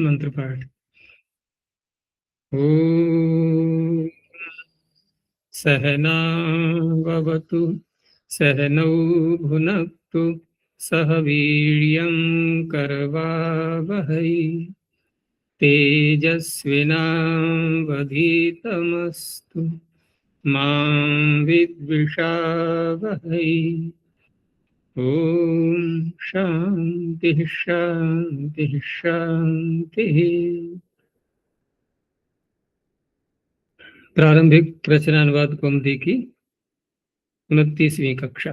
मंत्र पाठ। ओम सहना भवतु सहनौ भुनक्तु सह वीर्यं करवावहै तेजस्विनावधीतमस्तु मा विद्विषावहै। ओम शांति शांति शांति। प्रारंभिक रचनानुवाद कौमुदी की 29वीं कक्षा,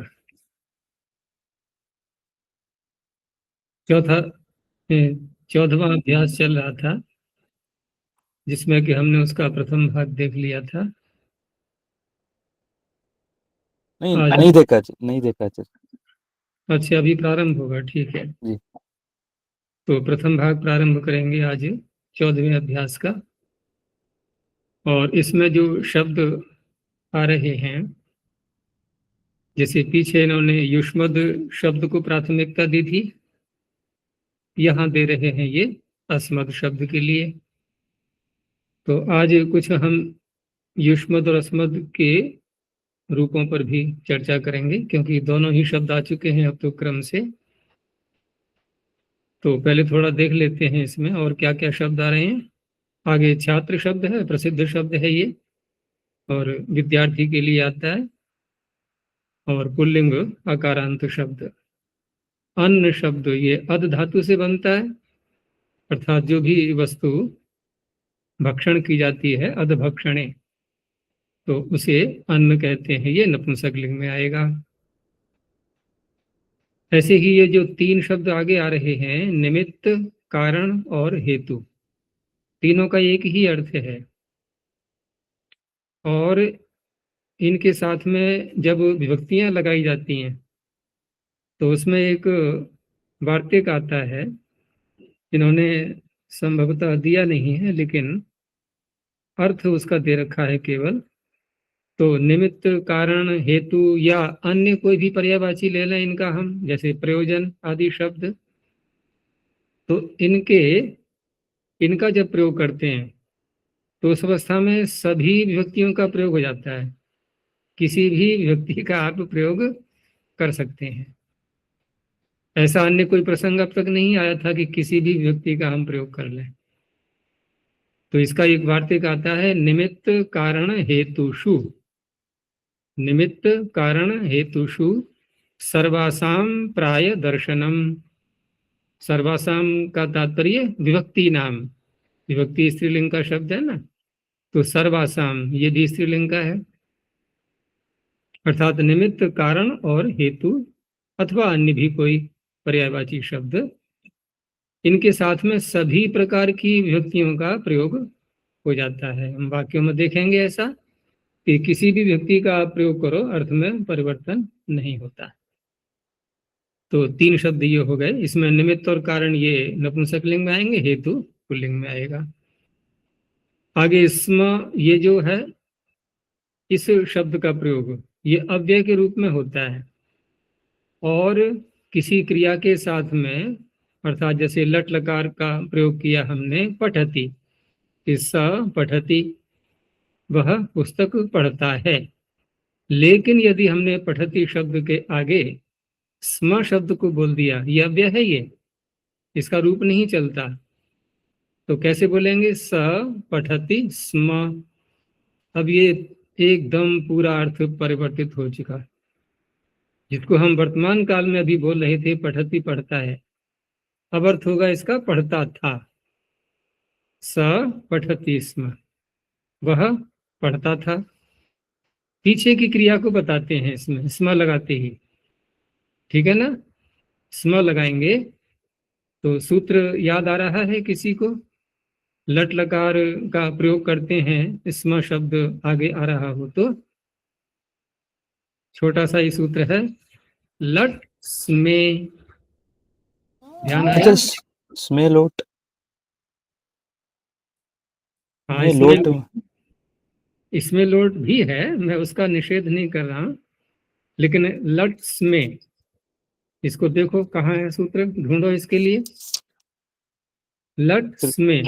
चौदहवां अभ्यास चल रहा था, जिसमें कि हमने उसका प्रथम भाग देख लिया था। नहीं देखा अच्छा, अभी प्रारंभ होगा, ठीक है जी। तो प्रथम भाग प्रारंभ करेंगे आज 14वें अभ्यास का। और इसमें जो शब्द आ रहे हैं, जैसे पीछे इन्होंने युष्मद शब्द को प्राथमिकता दी थी, यहाँ दे रहे हैं ये अस्मद शब्द के लिए। तो आज कुछ हम युष्मद और अस्मद के रूपों पर भी चर्चा करेंगे, क्योंकि दोनों ही शब्द आ चुके हैं अब तो क्रम से। तो पहले थोड़ा देख लेते हैं इसमें और क्या क्या शब्द आ रहे हैं। आगे छात्र शब्द है, प्रसिद्ध शब्द है ये, और विद्यार्थी के लिए आता है। और पुल्लिंग आकारांत शब्द। अन्न शब्द ये अद धातु से बनता है, अर्थात जो भी वस्तु भक्षण की जाती है, अद भक्षणे, तो उसे अन्न कहते हैं। ये नपुंसकलिंग में आएगा। ऐसे ही ये जो तीन शब्द आगे आ रहे हैं, निमित्त, कारण और हेतु, तीनों का एक ही अर्थ है। और इनके साथ में जब विभक्तियां लगाई जाती हैं तो उसमें एक वार्तिक आता है, इन्होंने संभवतः दिया नहीं है लेकिन अर्थ उसका दे रखा है केवल। तो निमित्त, कारण, हेतु या अन्य कोई भी पर्यायवाची ले लें इनका हम, जैसे प्रयोजन आदि शब्द, तो इनका जब प्रयोग करते हैं तो उस अवस्था में सभी विभक्तियों का प्रयोग हो जाता है। किसी भी विभक्ति का आप प्रयोग कर सकते हैं। ऐसा अन्य कोई प्रसंग अब तक नहीं आया था कि किसी भी विभक्ति का हम प्रयोग कर लें। तो इसका एक वार्तिक आता है, निमित्त कारण हेतुषु, निमित्त कारण हेतुषु सर्वासाम प्राय दर्शनम। सर्वासाम का तात्पर्य विभक्ति नाम, विभक्ति स्त्रीलिंग का शब्द है ना, तो सर्वासाम ये भी स्त्रीलिंग का है। अर्थात निमित्त, कारण और हेतु अथवा अन्य भी कोई पर्यायवाची शब्द, इनके साथ में सभी प्रकार की विभक्तियों का प्रयोग हो जाता है। हम वाक्यों में देखेंगे ऐसा कि किसी भी विभक्ति का आप प्रयोग करो, अर्थ में परिवर्तन नहीं होता। तो तीन शब्द ये हो गए। इसमें निमित्त और कारण ये नपुंसकलिंग में आएंगे, हेतु पुल्लिंग में आएगा। आगे स्म, ये जो है इस शब्द का प्रयोग ये अव्यय के रूप में होता है और किसी क्रिया के साथ में, अर्थात जैसे लट लकार का प्रयोग किया हमने, पठति, स पठति, वह पुस्तक पढ़ता है। लेकिन यदि हमने पठति शब्द के आगे स्म शब्द को बोल दिया, यह अव्यय है, ये इसका रूप नहीं चलता, तो कैसे बोलेंगे? स पठति स्म। अब ये एकदम पूरा अर्थ परिवर्तित हो चुका। जिसको हम वर्तमान काल में अभी बोल रहे थे पठति पढ़ता है, अब अर्थ होगा इसका पढ़ता था। स पठति स्म, वह पढ़ता था। पीछे की क्रिया को बताते हैं इसमें स्म लगाते ही, ठीक है ना। स्म लगाएंगे तो सूत्र याद आ रहा है किसी को? लट लकार का प्रयोग करते हैं, स्म शब्द आगे आ रहा हो तो छोटा सा ही सूत्र है, लट स्मे। ध्यान आया? स्मे लोट। हाँ, इसमें लोट भी है, मैं उसका निषेध नहीं कर रहा, लेकिन लट्स में, इसको देखो कहाँ है सूत्र, ढूंढो इसके लिए। लट स्मे,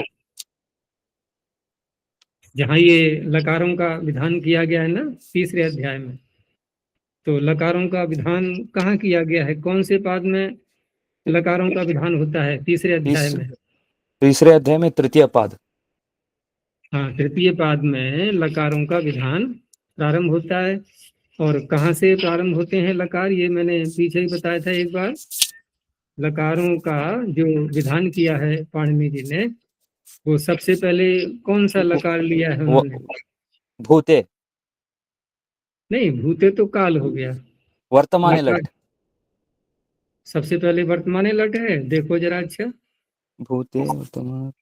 जहाँ ये लकारों का विधान किया गया है ना तीसरे अध्याय में, तो लकारों का विधान कहाँ किया गया है, कौन से पाद में लकारों का विधान होता है तीसरे अध्याय में? तीसरे अध्याय में तृतीय पाद। हाँ, तृतीय पाद में लकारों का विधान प्रारंभ होता है। और कहाँ से प्रारंभ होते हैं लकार, ये मैंने पीछे ही बताया था एक बार। लकारों का जो विधान किया है पाणिनि जी ने, वो सबसे पहले कौन सा लकार लिया है वो उन्होंने? भूते, नहीं, भूते तो काल हो गया। वर्तमाने लकार लट। सबसे पहले वर्तमाने लट है, देखो जरा अच्छा। भूते वर्तमान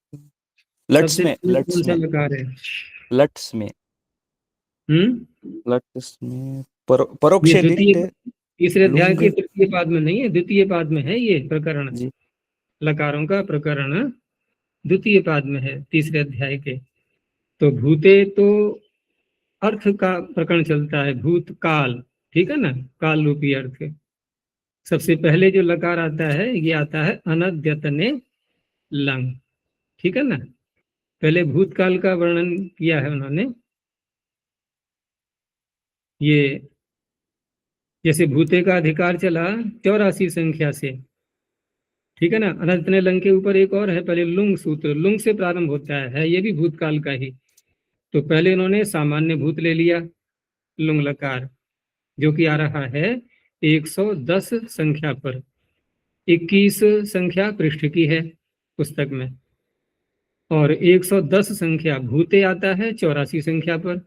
लट्स सबसे में, पहले कौन लट्स सा में, लकार है? लट्स में, लट्स में ये परोक्षे द्वितीय, लिट तीसरे अध्याय लुंग के तृतीय पाद में नहीं है, द्वितीय पाद में है ये प्रकरण। जी। लकारों का प्रकरण द्वितीय पाद में है तीसरे अध्याय के। तो भूते तो अर्थ का प्रकरण चलता है, भूत काल, ठीक है ना, काल रूपी अर्थ। सबसे पहले जो लकार आता है ये आता है अनद्यतने लंग, ठीक है ना। पहले भूतकाल का वर्णन किया है उन्होंने। ये जैसे भूते का अधिकार चला 84 संख्या से, ठीक है ना। अनद्यतने लंग के ऊपर एक और है, पहले लुंग सूत्र, लुंग से प्रारंभ होता है ये भी भूतकाल का ही। तो पहले इन्होंने सामान्य भूत ले लिया, लुंग लकार, जो कि आ रहा है 110 संख्या पर, 21 संख्या पृष्ठ की है पुस्तक में, और 110 संख्या भूते आता है 84 संख्या पर।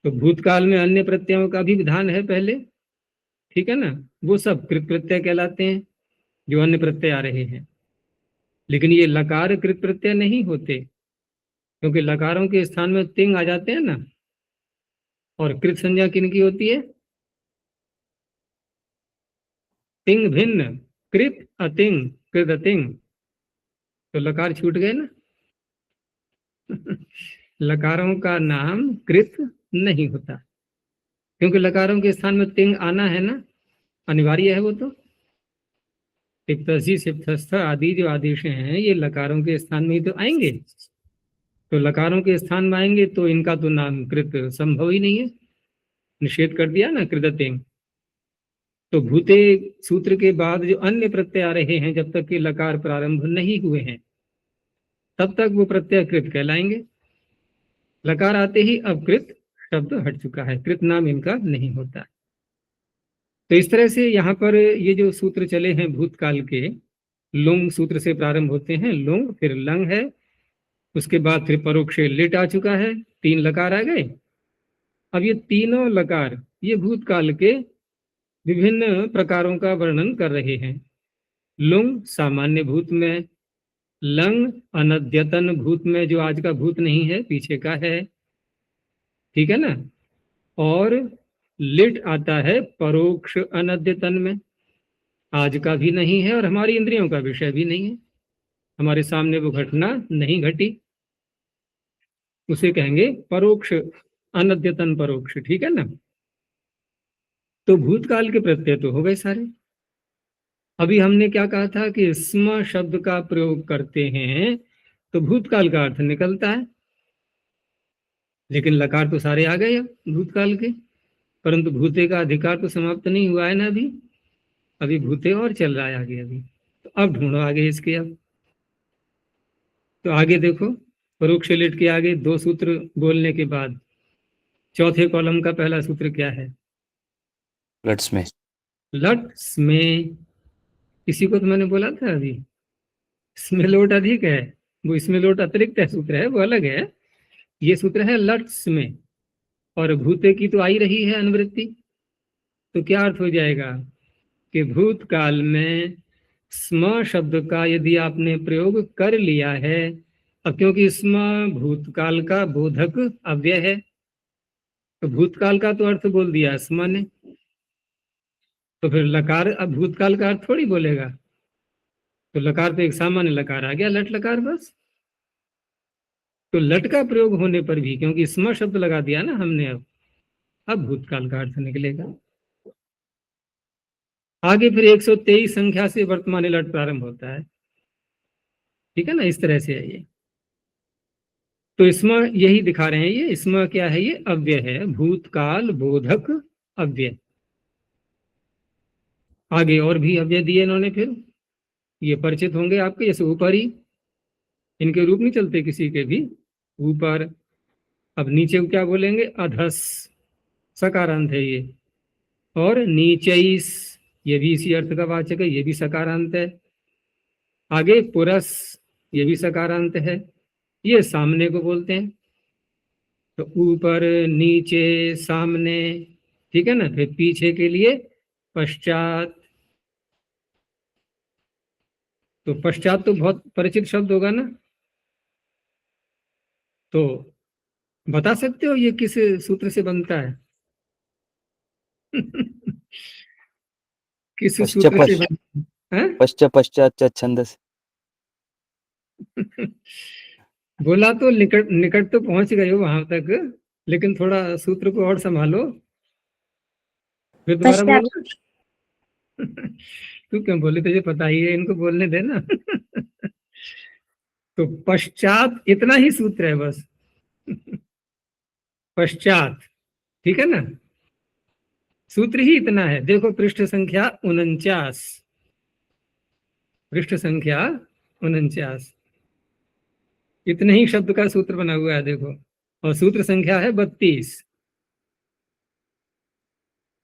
तो भूतकाल में अन्य प्रत्ययों का भी विधान है पहले, ठीक है ना, वो सब कृत प्रत्यय कहलाते हैं जो अन्य प्रत्यय आ रहे हैं। लेकिन ये लकार कृत प्रत्यय नहीं होते, क्योंकि लकारों के स्थान में तिंग आ जाते हैं ना। और कृत संज्ञा किनकी होती है? तिंग भिन्न, कृत अतिंग, कृत अतिंग, तो लकार छूट गए ना। लकारों का नाम कृत नहीं होता, क्योंकि लकारों के स्थान में तिंग आना है ना, अनिवार्य है वो तो। तिप्तसी सिप्तस्थ आदि जो आदेश हैं ये लकारों के स्थान में ही तो आएंगे। तो लकारों के स्थान में आएंगे तो इनका तो नाम कृत संभव ही नहीं है, निषेध कर दिया ना कृततिंग। तो भूते सूत्र के बाद जो अन्य प्रत्यय आ रहे हैं, जब तक कि लकार प्रारंभ नहीं हुए हैं तब तक वो प्रत्यय कृत कहलाएंगे। लकार आते ही अब कृत शब्द हट चुका है, कृत नाम इनका नहीं होता। तो इस तरह से यहाँ पर ये जो सूत्र चले हैं भूतकाल के, लुंग सूत्र से प्रारंभ होते हैं, लुंग फिर लंग है, उसके बाद फिर परोक्ष लिट आ चुका है, 3 लकार आ गए। अब ये तीनों लकार ये भूतकाल के विभिन्न प्रकारों का वर्णन कर रहे हैं। लुंग सामान्य भूत में, लंग अनद्यतन भूत में, जो आज का भूत नहीं है पीछे का है, ठीक है ना। और लिट आता है परोक्ष अनद्यतन में, आज का भी नहीं है और हमारी इंद्रियों का विषय भी नहीं है, हमारे सामने वो घटना नहीं घटी, उसे कहेंगे परोक्ष, अनद्यतन परोक्ष, ठीक है ना। तो भूतकाल के प्रत्यय तो हो गए सारे। अभी हमने क्या कहा था कि स्म शब्द का प्रयोग करते हैं तो भूतकाल का अर्थ निकलता है, लेकिन लकार तो सारे आ गए अब भूतकाल के, परंतु भूते का अधिकार तो समाप्त नहीं हुआ है ना अभी, अभी भूते और चल रहा है आगे अभी। तो अब ढूंढो आगे इसके। अब तो आगे देखो, परोक्ष लिट के आगे 2 सूत्र बोलने के बाद चौथे कॉलम का पहला सूत्र क्या है? लट्स में, लट में। इसी को तो मैंने बोला था अभी, इसमें लोट अधिक है, वो इसमें लोट अतिरिक्त है, सूत्र है वो अलग है। ये सूत्र है लट्स में, और भूते की तो आई रही है अनुवृत्ति। तो क्या अर्थ हो जाएगा कि भूतकाल में स्म शब्द का यदि आपने प्रयोग कर लिया है, अब क्योंकि स्म भूतकाल का बोधक अव्यय है, तो भूतकाल का तो अर्थ बोल दिया स्म ने, तो फिर लकार अब भूतकाल का अर्थ थोड़ी बोलेगा। तो लकार तो एक सामान्य लकार आ गया, लट लकार बस। तो लट का प्रयोग होने पर भी, क्योंकि स्म शब्द लगा दिया ना हमने, अब भूतकाल का अर्थ निकलेगा। आगे फिर 123 संख्या से वर्तमान लट प्रारंभ होता है। ठीक है ना, इस तरह से है ये। तो इसमें यही दिखा रहे हैं, ये इसमें क्या है, ये अव्यय है, भूतकाल बोधक अव्यय। आगे और भी अव्यय दिए इन्होंने, फिर ये परिचित होंगे आपके, जैसे ऊपरी, इनके रूप नहीं चलते किसी के भी, ऊपर। अब नीचे को क्या बोलेंगे, अधस, सकारांत है ये। और नीचैस, ये भी इसी अर्थ का वाचक है, ये भी सकारांत है। आगे पुरस, ये भी सकारांत है, ये सामने को बोलते हैं। तो ऊपर, नीचे, सामने, ठीक है ना। फिर पीछे के लिए पश्चात। तो पश्चात तो बहुत परिचित शब्द होगा ना, तो बता सकते हो ये किस सूत्र से बनता है? किस पश्च सूत्र से पश्च बनता है? पश्चात छंदस। बोला तो निकट निकट तो पहुंच गए हो वहां तक, लेकिन थोड़ा सूत्र को और संभालो, फिर दोबारा पश्चात। बोलो। तू क्यों बोले, तुझे पता ही है, इनको बोलने देना। तो पश्चात इतना ही सूत्र है बस। पश्चात, ठीक है ना, सूत्र ही इतना है। देखो पृष्ठ संख्या 49, पृष्ठ संख्या 49, इतने ही शब्द का सूत्र बना हुआ है देखो। और सूत्र संख्या है 32।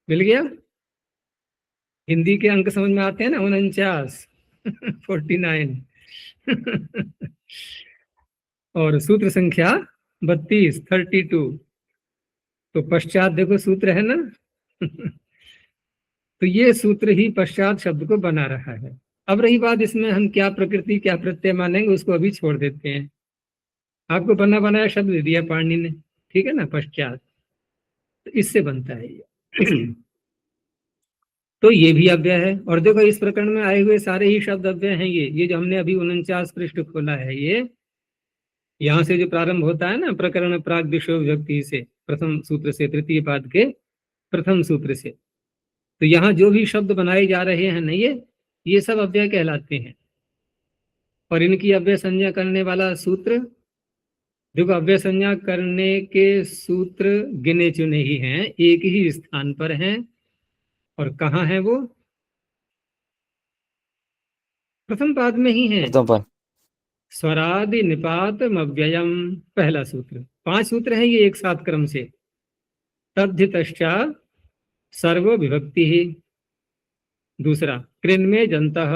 मिल गया? हिंदी के अंक समझ में आते हैं ना, 49, 49। और सूत्र संख्या 32, 32। तो पश्चात देखो सूत्र है ना। तो ये सूत्र ही पश्चात शब्द को बना रहा है। अब रही बात इसमें हम क्या प्रकृति क्या प्रत्यय मानेंगे, उसको अभी छोड़ देते हैं। आपको बना बनाया शब्द दे दिया पाणिनि ने, ठीक है ना, पश्चात। तो इससे बनता है ये। तो ये भी अव्यय है। और देखो इस प्रकरण में आए हुए सारे ही शब्द अव्यय हैं। ये जो हमने अभी 49 पृष्ठ खोला है, ये यहाँ से जो प्रारंभ होता है ना, प्रकरण प्राग दिशो विभक्ति से, प्रथम सूत्र से, तृतीय पाद के प्रथम सूत्र से, तो यहाँ जो भी शब्द बनाए जा रहे हैं ना, ये सब अव्यय कहलाते हैं। और इनकी अव्यय संज्ञा करने वाला सूत्र, देखो अव्यय संज्ञा करने के सूत्र गिने चुने ही हैं, एक ही स्थान पर हैं। और कहाँ है वो? प्रथम पाद में ही है। प्रथम पाद। स्वरादि निपात अव्ययम, पहला सूत्र। 5 सूत्र हैं ये एक साथ क्रम से। तद्धितश्चा सर्व विभक्ति ही, दूसरा। कृन में जंतः,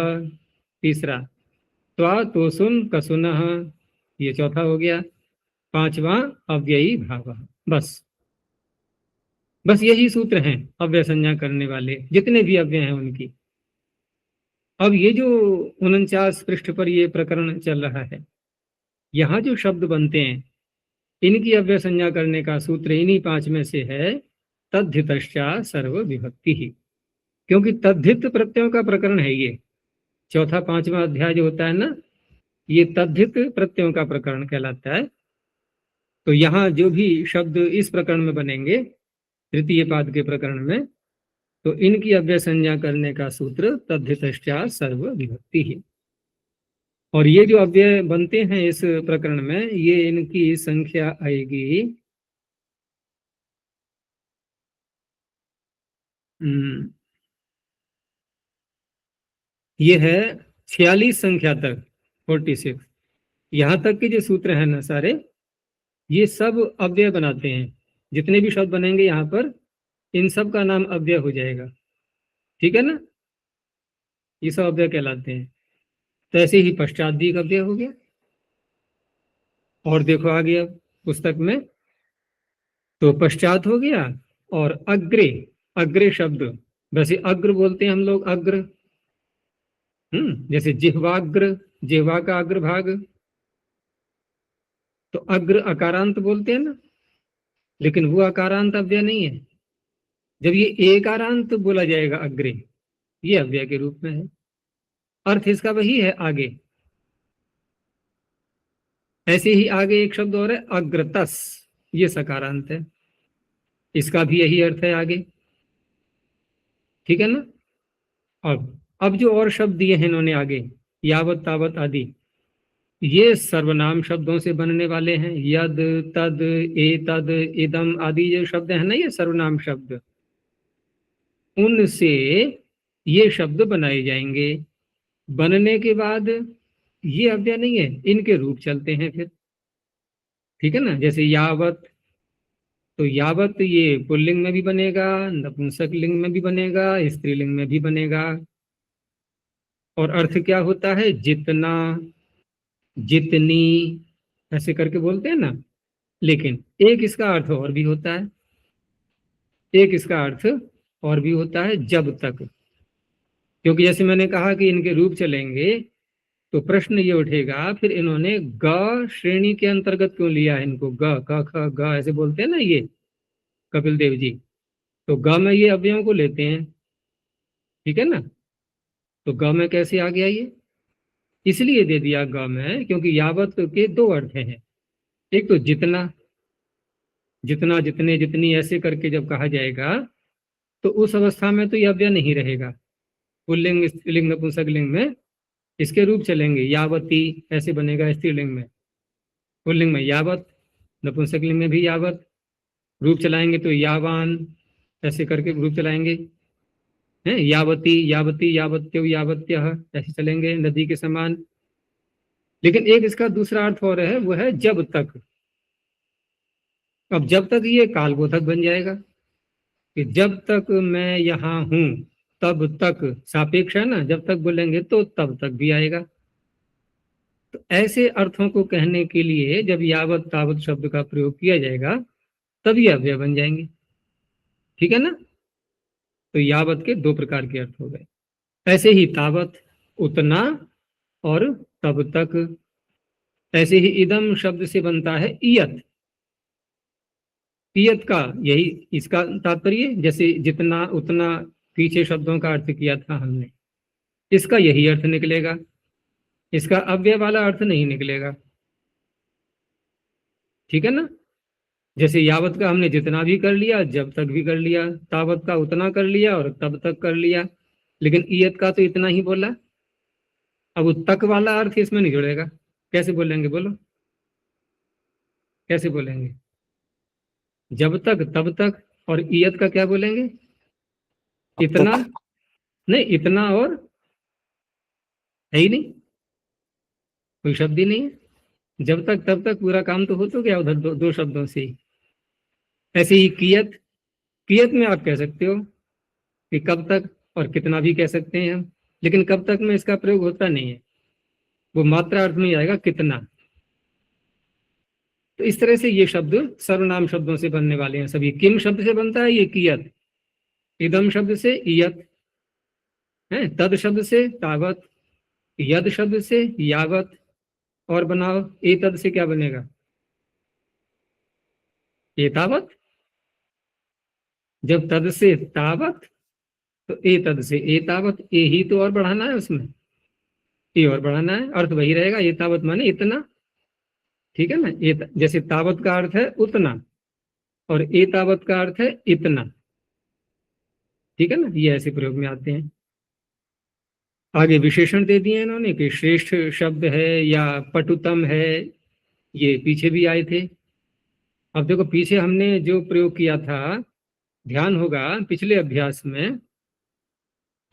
तीसरा। त्वा तोसुन कसुनः, ये चौथा हो गया। पांचवा अव्ययी भाव। बस बस यही सूत्र हैं अव्यय संज्ञा करने वाले, जितने भी अव्यय हैं उनकी। अब ये जो 49 पृष्ठ पर ये प्रकरण चल रहा है, यहाँ जो शब्द बनते हैं, इनकी अव्यय संज्ञा करने का सूत्र इन्हीं 5 में से है, तद्धितश्चा सर्व विभक्ति ही। क्योंकि तद्धित प्रत्ययों का प्रकरण है ये। चौथा 5वां अध्याय जो होता है ना, ये तद्धित प्रत्ययों का प्रकरण कहलाता है। तो यहाँ जो भी शब्द इस प्रकरण में बनेंगे, तृतीय पाद के प्रकरण में, तो इनकी अव्यय संज्ञा करने का सूत्र तद्धितश्चा सर्व विभक्ति ही। और ये जो अव्यय बनते हैं इस प्रकरण में, ये इनकी संख्या आएगी ये है 46 संख्या तक, 46। यहाँ तक के जो सूत्र हैं ना सारे, ये सब अव्यय बनाते हैं। जितने भी शब्द बनेंगे यहाँ पर, इन सब का नाम अव्यय हो जाएगा, ठीक है ना। ये सब अव्यय कहलाते हैं। तो ऐसे ही पश्चात भी एक अव्यय हो गया। और देखो आगे अब पुस्तक में, तो पश्चात हो गया। और अग्रे, अग्रे शब्द, वैसे अग्र बोलते हैं हम लोग, अग्र। जैसे जिह्वाग्र, जिह्वा का अग्र भाग, तो अग्र अकारांत बोलते हैं ना। लेकिन वो अकारांत अव्यय नहीं है। जब ये एकारांत बोला जाएगा अग्रे, ये अव्यय के रूप में है। अर्थ इसका वही है आगे। ऐसे ही आगे एक शब्द और है अग्रतस, ये सकारांत है, इसका भी यही अर्थ है आगे, ठीक है ना। अब जो और शब्द दिए हैं इन्होंने आगे, यावत तावत आदि, ये सर्वनाम शब्दों से बनने वाले हैं। यद, तद, एतद, इदम आदि जो शब्द है ना, ये सर्वनाम शब्द, उनसे ये शब्द बनाए जाएंगे। बनने के बाद ये अव्यय नहीं है, इनके रूप चलते हैं फिर। ठीक है ना, जैसे यावत, तो यावत ये पुल्लिंग में भी बनेगा, नपुंसक लिंग में भी बनेगा, स्त्रीलिंग में भी बनेगा। और अर्थ क्या होता है? जितना, जितनी, ऐसे करके बोलते हैं ना। लेकिन एक इसका अर्थ और भी होता है, एक इसका अर्थ और भी होता है, जब तक। क्योंकि जैसे मैंने कहा कि इनके रूप चलेंगे, तो प्रश्न ये उठेगा फिर इन्होंने ग श्रेणी के अंतर्गत क्यों लिया है इनको? ग, क, ख, ग ऐसे बोलते हैं ना ये कपिल देव जी। तो ग में ये अवयवों को लेते हैं। ठीक है ना, तो ग में कैसे आ गया ये? इसलिए दे दिया ग में, क्योंकि यावत के दो अर्थ हैं। एक तो जितना, जितना, जितने, जितनी ऐसे करके जब कहा जाएगा, तो उस अवस्था में तो यह अव्यय नहीं रहेगा। पुल्लिंग, स्त्रीलिंग, नपुंसक लिंग में इसके रूप चलेंगे। यावती ऐसे बनेगा स्त्रीलिंग में, पुल्लिंग में यावत, नपुंसक लिंग में भी यावत। रूप चलाएंगे तो यावान ऐसे करके रूप चलाएंगे हैं। यावती, यावती, यावत्यो, यावत्यः ऐसे चलेंगे नदी के समान। लेकिन एक इसका दूसरा अर्थ और है, वो है जब तक। अब जब तक ये कालबोधक बन जाएगा कि जब तक मैं यहाँ हूं तब तक, सापेक्ष है ना, जब तक बोलेंगे तो तब तक भी आएगा। तो ऐसे अर्थों को कहने के लिए जब यावत तावत शब्द का प्रयोग किया जाएगा, तब ये अव्यय बन जाएंगे। ठीक है ना, तो यावत के दो प्रकार के अर्थ हो गए। ऐसे ही तावत उतना और तब तक। ऐसे ही इदम शब्द से बनता है इयत। इयत का यही इसका तात्पर्य, जैसे जितना उतना पीछे शब्दों का अर्थ किया था हमने, इसका यही अर्थ निकलेगा, इसका अव्यय वाला अर्थ नहीं निकलेगा। ठीक है ना, जैसे यावत का हमने जितना भी कर लिया, जब तक भी कर लिया, तावत का उतना कर लिया और तब तक कर लिया। लेकिन इयत का तो इतना ही बोला। अब वो तक वाला अर्थ इसमें नहीं जुड़ेगा। कैसे बोलेंगे बोलो, कैसे बोलेंगे? जब तक, तब तक, और इयत का क्या बोलेंगे? अब इतना तक। नहीं, इतना और है ही नहीं, कोई शब्द ही नहीं है। जब तक तब तक पूरा काम तो हो तो गया उधर दो शब्दों से ही। ऐसे ही कियत, कियत में आप कह सकते हो कि कब तक और कितना भी कह सकते हैं हम। लेकिन कब तक में इसका प्रयोग होता नहीं है, वो मात्रा अर्थ में आएगा कितना। तो इस तरह से ये शब्द सर्वनाम शब्दों से बनने वाले हैं सभी। किम शब्द से बनता है ये कियत, इदम शब्द से इयत है, तद शब्द से तावत, यद शब्द से यावत। और बनाओ ए तद से क्या बनेगा? एतावत। जब तद से तावत, तो ए तद से एतावत। ए ही तो और बढ़ाना है उसमें, ए और बढ़ाना है, अर्थ वही रहेगा। एतावत माने इतना। ठीक है ना, जैसे तावत का अर्थ है उतना और एतावत का अर्थ है इतना। ठीक है ना, ये ऐसे प्रयोग में आते हैं। आगे विशेषण दे दिए इन्होंने कि श्रेष्ठ शब्द है या पटुतम है, ये पीछे भी आए थे। अब देखो पीछे हमने जो प्रयोग किया था, ध्यान होगा पिछले अभ्यास में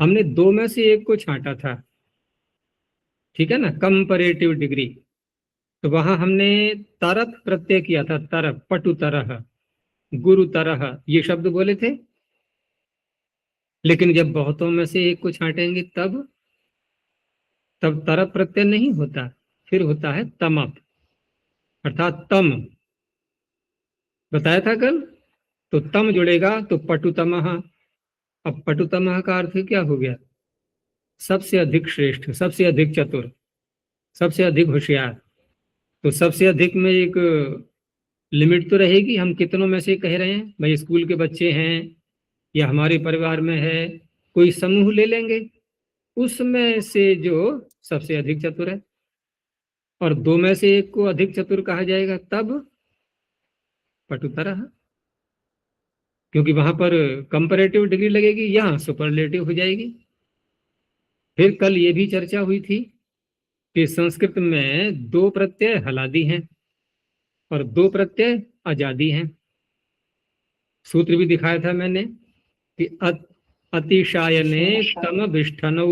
हमने दो में से एक को छांटा था। ठीक है ना, कंपैरेटिव डिग्री। तो वहां हमने तरफ प्रत्यय किया था, तरफ, पटु तरह, गुरु तरह, ये शब्द बोले थे। लेकिन जब बहुतों में से एक को छांटेंगे तब तरफ प्रत्यय नहीं होता, फिर होता है तमप, अर्थात तम। बताया था कल, तो तम जुड़ेगा तो पटुतमः। अब पटुतमः का अर्थ क्या हो गया? सबसे अधिक श्रेष्ठ, सबसे अधिक चतुर, सबसे अधिक होशियार। तो सबसे अधिक में एक लिमिट तो रहेगी, हम कितनों में से कह रहे हैं भाई? स्कूल के बच्चे हैं या हमारे परिवार में है, कोई समूह ले लेंगे, उसमें से जो सबसे अधिक चतुर है। और दो में से एक को अधिक चतुर कहा जाएगा तब पटुतरः, क्योंकि वहां पर कंपैरेटिव डिग्री लगेगी, यहाँ सुपरलेटिव हो जाएगी। फिर कल ये भी चर्चा हुई थी कि संस्कृत में 2 प्रत्यय हलादी हैं और 2 प्रत्यय आजादी हैं। सूत्र भी दिखाया था मैंने कि अतिशायने तम विष्ठनौ।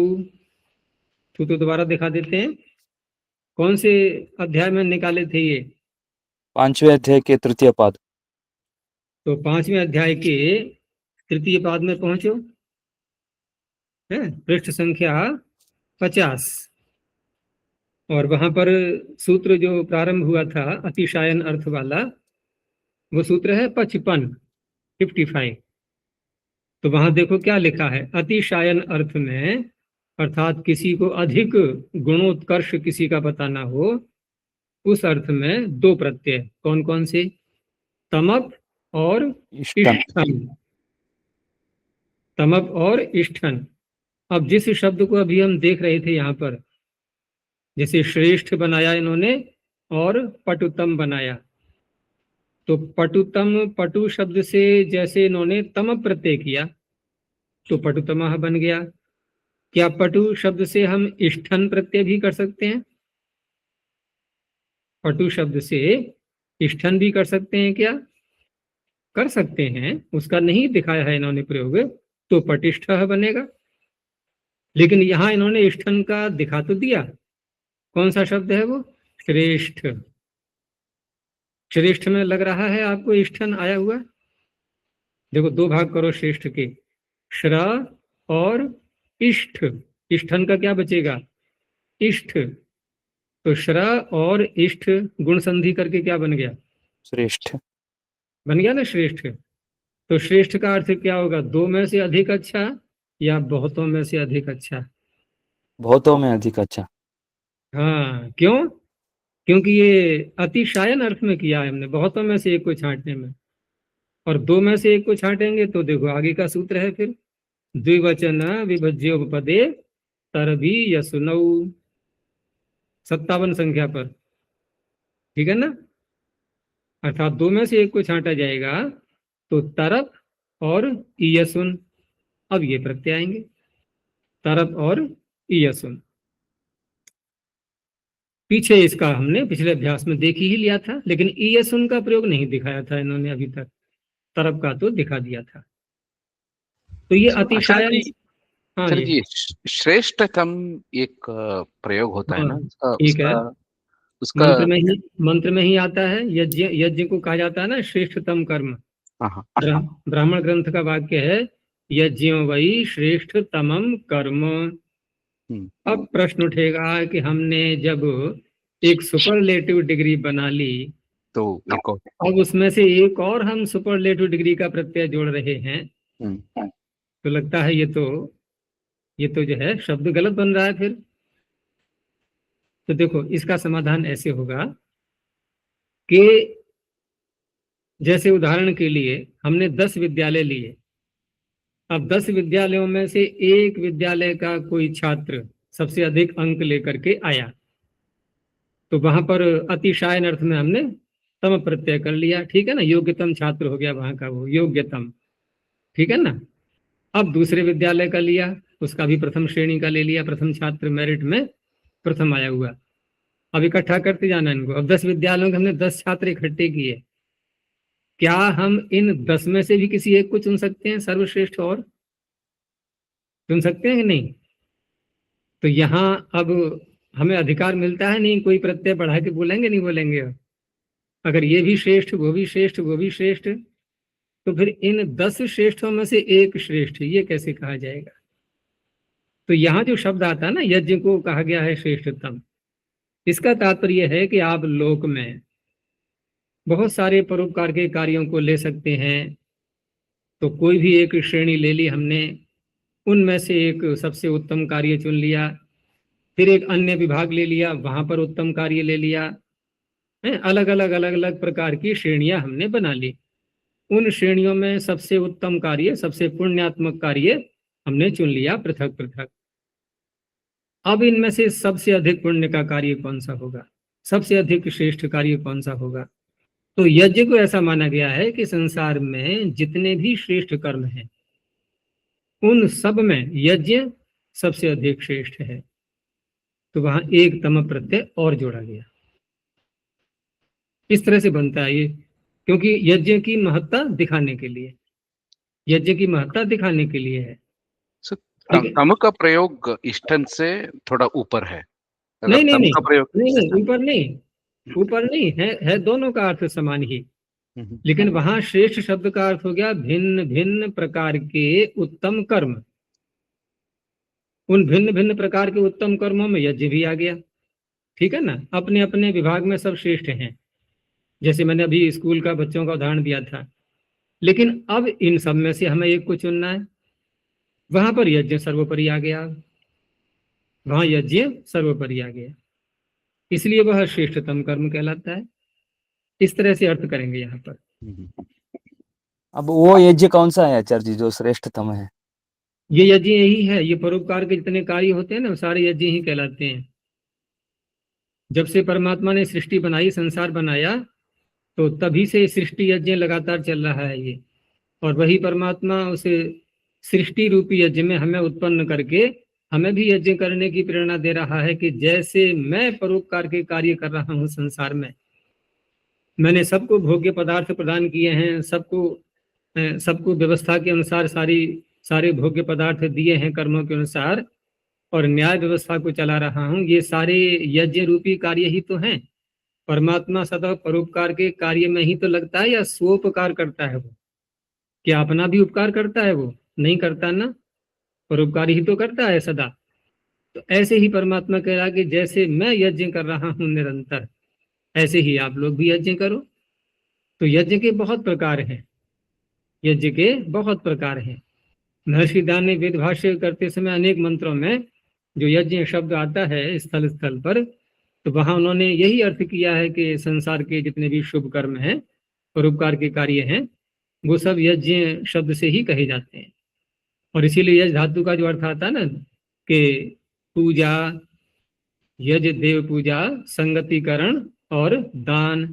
सूत्र दोबारा दिखा देते हैं। कौन से अध्याय में निकाले थे ये? 5वें अध्याय के तृतीय पाद। तो 5वें अध्याय के तृतीय पाद में पहुंचो, है पृष्ठ संख्या 50, और वहां पर सूत्र जो प्रारंभ हुआ था अतिशायन अर्थ वाला, वो सूत्र है 55। तो वहां देखो क्या लिखा है। अतिशायन अर्थ में, अर्थात किसी को अधिक गुणोत्कर्ष किसी का पता ना हो, उस अर्थ में 2 प्रत्यय कौन कौन से? तमप और इष्टन। इष्ठन। तमप और इष्ठन। अब जिस शब्द को अभी हम देख रहे थे यहाँ पर, जैसे श्रेष्ठ बनाया इन्होंने और पटुतम बनाया, तो पटुतम, पटु शब्द से जैसे इन्होंने तम प्रत्यय किया तो पटुतमः बन गया। क्या पटु शब्द से हम इष्ठन प्रत्यय भी कर सकते हैं? पटु शब्द से इष्ठन भी कर सकते हैं क्या? कर सकते हैं। उसका नहीं दिखाया है इन्होंने प्रयोग, तो पटिष्ठ बनेगा। लेकिन यहां इन्होंने इष्ठन का दिखा तो दिया। कौन सा शब्द है वो? श्रेष्ठ। श्रेष्ठ में लग रहा है आपको इष्ठन आया हुआ? देखो 2 भाग करो श्रेष्ठ के, श्र और इष्ठ। इष्ठन का क्या बचेगा? इष्ठ। तो श्र और इष्ठ गुण संधि करके क्या बन गया? श्रेष्ठ। बन गया ना श्रेष्ठ। तो श्रेष्ठ का अर्थ क्या होगा? 2 में से अधिक अच्छा या बहुतों में से अधिक अच्छा? बहुतों में अधिक अच्छा। हाँ, क्यों? क्योंकि ये अतिशायन अर्थ में किया है हमने, बहुतों में से एक को छांटने में। और 2 में से एक को छांटेंगे तो देखो आगे का सूत्र है फिर, द्विवचन विभज्योपपदे तरभी यसुनौ, 57 संख्या पर। ठीक है ना? अर्थात 2 में से एक को छांटा जाएगा तो तरप और ईयसुन। अब ये प्रत्यय आएंगे, तरप और ईयसुन। पीछे इसका हमने पिछले अभ्यास में देख ही लिया था, लेकिन ईयसुन का प्रयोग नहीं दिखाया था इन्होंने अभी तक। तरप का तो दिखा दिया था। तो ये अतिशायन। हाँ सर जी, जी, श्रेष्ठतम एक प्रयोग होता है हाँ ना, उसका ठीक है। उसका उसका मंत्र में ही आता है। यज्ञ, यज्ञ को कहा जाता है ना श्रेष्ठतम कर्म। हाँ हाँ ब्राह्मण ग्रंथ का वाक्य है यज्ञ वही श्रेष्ठतमम कर्म। अब प्रश्न उठेगा कि हमने जब एक सुपरलेटिव डिग्री बना ली, तो एक और अब उसमें से एक और हम सुपरलेटिव डिग्री का प्रत्यय जोड़ रहे हैं, तो लगता है ये तो जो है शब्द गलत बन रहा है फिर। तो देखो इसका समाधान ऐसे होगा कि जैसे उदाहरण के लिए हमने 10 विद्यालय लिए। अब 10 विद्यालयों में से एक विद्यालय का कोई छात्र सबसे अधिक अंक लेकर के आया, तो वहां पर अतिशायन अर्थ में हमने तम प्रत्यय कर लिया। ठीक है ना? योग्यतम छात्र हो गया वहां का वो, योग्यतम। ठीक है ना? अब दूसरे विद्यालय का लिया, उसका भी प्रथम श्रेणी का ले लिया, प्रथम छात्र मेरिट में प्रथम आया हुआ। अब इकट्ठा करते जाना इनको। अब 10 विद्यालयों के हमने 10 छात्र इकट्ठे किए। क्या हम इन 10 में से भी किसी एक को चुन सकते हैं सर्वश्रेष्ठ, और चुन सकते हैं कि नहीं? तो यहाँ अब हमें अधिकार मिलता है नहीं, कोई प्रत्यय बढ़ा के बोलेंगे नहीं बोलेंगे। अगर ये भी श्रेष्ठ, वो भी श्रेष्ठ, वो भी श्रेष्ठ, तो फिर इन 10 श्रेष्ठों में से एक श्रेष्ठ, ये कैसे कहा जाएगा? तो यहाँ जो शब्द आता है ना, यज्ञ को कहा गया है श्रेष्ठतम, इसका तात्पर्य है कि आप लोक में बहुत सारे परोपकार के कार्यों को ले सकते हैं। तो कोई भी एक श्रेणी ले ली हमने, उनमें से एक सबसे उत्तम कार्य चुन लिया, फिर एक अन्य विभाग ले लिया, वहां पर उत्तम कार्य ले लिया। अलग अलग प्रकार की श्रेणियां हमने बना ली। उन श्रेणियों में सबसे उत्तम कार्य, सबसे पुण्यात्मक कार्य हमने चुन लिया पृथक पृथक। अब इनमें से सबसे अधिक पुण्य का कार्य कौन सा होगा, सबसे अधिक श्रेष्ठ कार्य कौन सा होगा? तो यज्ञ को ऐसा माना गया है कि संसार में जितने भी श्रेष्ठ कर्म हैं, उन सब में यज्ञ सबसे अधिक श्रेष्ठ है। तो वहां एक तम प्रत्यय और जोड़ा गया। इस तरह से बनता है ये, क्योंकि यज्ञ की महत्ता दिखाने के लिए, यज्ञ की महत्ता दिखाने के लिए है। So, लेकिन तम का प्रयोग इष्टन से थोड़ा ऊपर है। अगर नहीं नहीं तम नहीं का प्रयोग नहीं नहीं, ऊपर नहीं, ऊपर नहीं है दोनों का अर्थ समान ही। लेकिन वहां श्रेष्ठ शब्द का अर्थ हो गया भिन्न भिन्न प्रकार के उत्तम कर्म। उन भिन्न भिन्न प्रकार के उत्तम कर्मों में यज्ञ भी आ गया, ठीक है ना। अपने अपने विभाग में सब श्रेष्ठ हैं, जैसे मैंने अभी स्कूल का बच्चों का उदाहरण दिया था। लेकिन अब इन सब में से हमें एक को चुनना है, वहां पर यज्ञ सर्वोपरि आ गया, वहां यज्ञ सर्वोपरि आ गया, इसलिए वह श्रेष्ठतम कर्म कहलाता है। इस तरह से अर्थ करेंगे यहाँ पर। अब वो यज्ञ कौन सा है आचार्य जी जो श्रेष्ठतम है? ये यज्ञ यही है, ये परोपकार के जितने कार्य होते हैं ना, सारे यज्ञ ही कहलाते हैं। जब से परमात्मा ने सृष्टि बनाई, संसार बनाया, तो तभी से सृष्टि यज्ञ लगातार चल रहा है ये। और वही परमात्मा उस सृष्टि रूपी यज्ञ में हमें उत्पन्न करके हमें भी यज्ञ करने की प्रेरणा दे रहा है कि जैसे मैं परोपकार के कार्य कर रहा हूँ संसार में, मैंने सबको भोग्य पदार्थ प्रदान किए हैं, सबको व्यवस्था के अनुसार सारे भोग्य पदार्थ दिए हैं कर्मों के अनुसार, और न्याय व्यवस्था को चला रहा हूँ। ये सारे यज्ञ रूपी कार्य ही तो हैं। परमात्मा सदा परोपकार के कार्य में ही तो लगता है, या स्वोपकार करता है वो? क्या अपना भी उपकार करता है? वो नहीं करता ना, परोपकार ही तो करता है सदा। तो ऐसे ही परमात्मा कह रहा कि जैसे मैं यज्ञ कर रहा हूँ निरंतर, ऐसे ही आप लोग भी यज्ञ करो। तो यज्ञ के बहुत प्रकार हैं, यज्ञ के बहुत प्रकार हैं। महर्षि दान ने वेद भाष्य करते समय अनेक मंत्रों में जो यज्ञ शब्द आता है स्थल स्थल पर, तो वहां उन्होंने यही अर्थ किया है कि संसार के जितने भी शुभ कर्म हैं, परोपकार के कार्य हैं, वो सब यज्ञ शब्द से ही कहे जाते हैं। और इसीलिए यज्ञ धातु का जो अर्थ आता है ना, कि पूजा, यज्ञ देव पूजा, संगतिकरण और दान।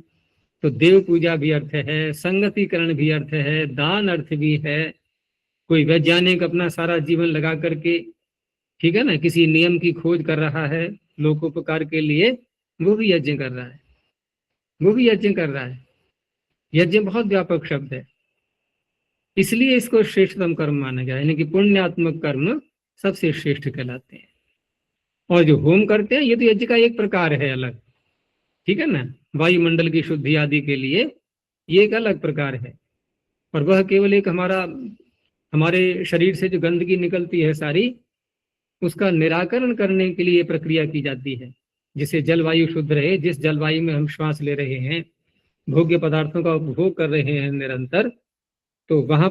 तो देव पूजा भी अर्थ है, संगतिकरण भी अर्थ है, दान अर्थ भी है। कोई वैज्ञानिक अपना सारा जीवन लगा करके, ठीक है ना, किसी नियम की खोज कर रहा है लोकोपकार के लिए, वो भी यज्ञ कर रहा है, वो भी यज्ञ कर रहा है। यज्ञ बहुत व्यापक शब्द है, इसलिए इसको श्रेष्ठतम कर्म माना गया, यानी कि पुण्यात्मक कर्म सबसे श्रेष्ठ कहलाते हैं। और जो होम करते हैं, ये तो यज्ञ का एक प्रकार है अलग, ठीक है ना। वायुमंडल की शुद्धि आदि के लिए ये एक अलग प्रकार है, और वह केवल एक हमारे शरीर से जो गंदगी निकलती है सारी, उसका निराकरण करने के लिए प्रक्रिया की जाती है, जिससे जलवायु शुद्ध रहे। जिस जलवायु में हम श्वास ले रहे हैं, भोग्य पदार्थों का उपभोग कर रहे हैं निरंतर, तो वहां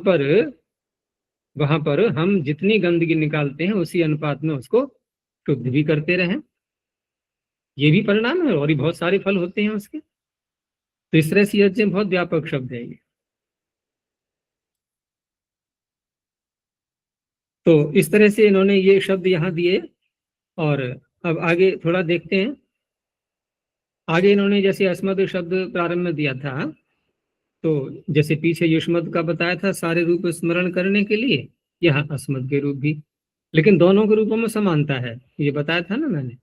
पर हम जितनी गंदगी निकालते हैं उसी अनुपात में उसको शुद्ध भी करते रहें। ये भी परिणाम है, और भी बहुत सारे फल होते हैं उसके। तो इस तरह से यज्ञ बहुत व्यापक शब्द है ये। तो इस तरह से इन्होंने ये शब्द यहाँ दिए। और अब आगे थोड़ा देखते हैं। आगे इन्होंने जैसे अस्मद शब्द प्रारंभ में दिया था, तो जैसे पीछे युष्मद का बताया था सारे रूप स्मरण करने के लिए, यहाँ अस्मद के रूप भी, लेकिन दोनों के रूपों में समानता है, ये बताया था ना मैंने।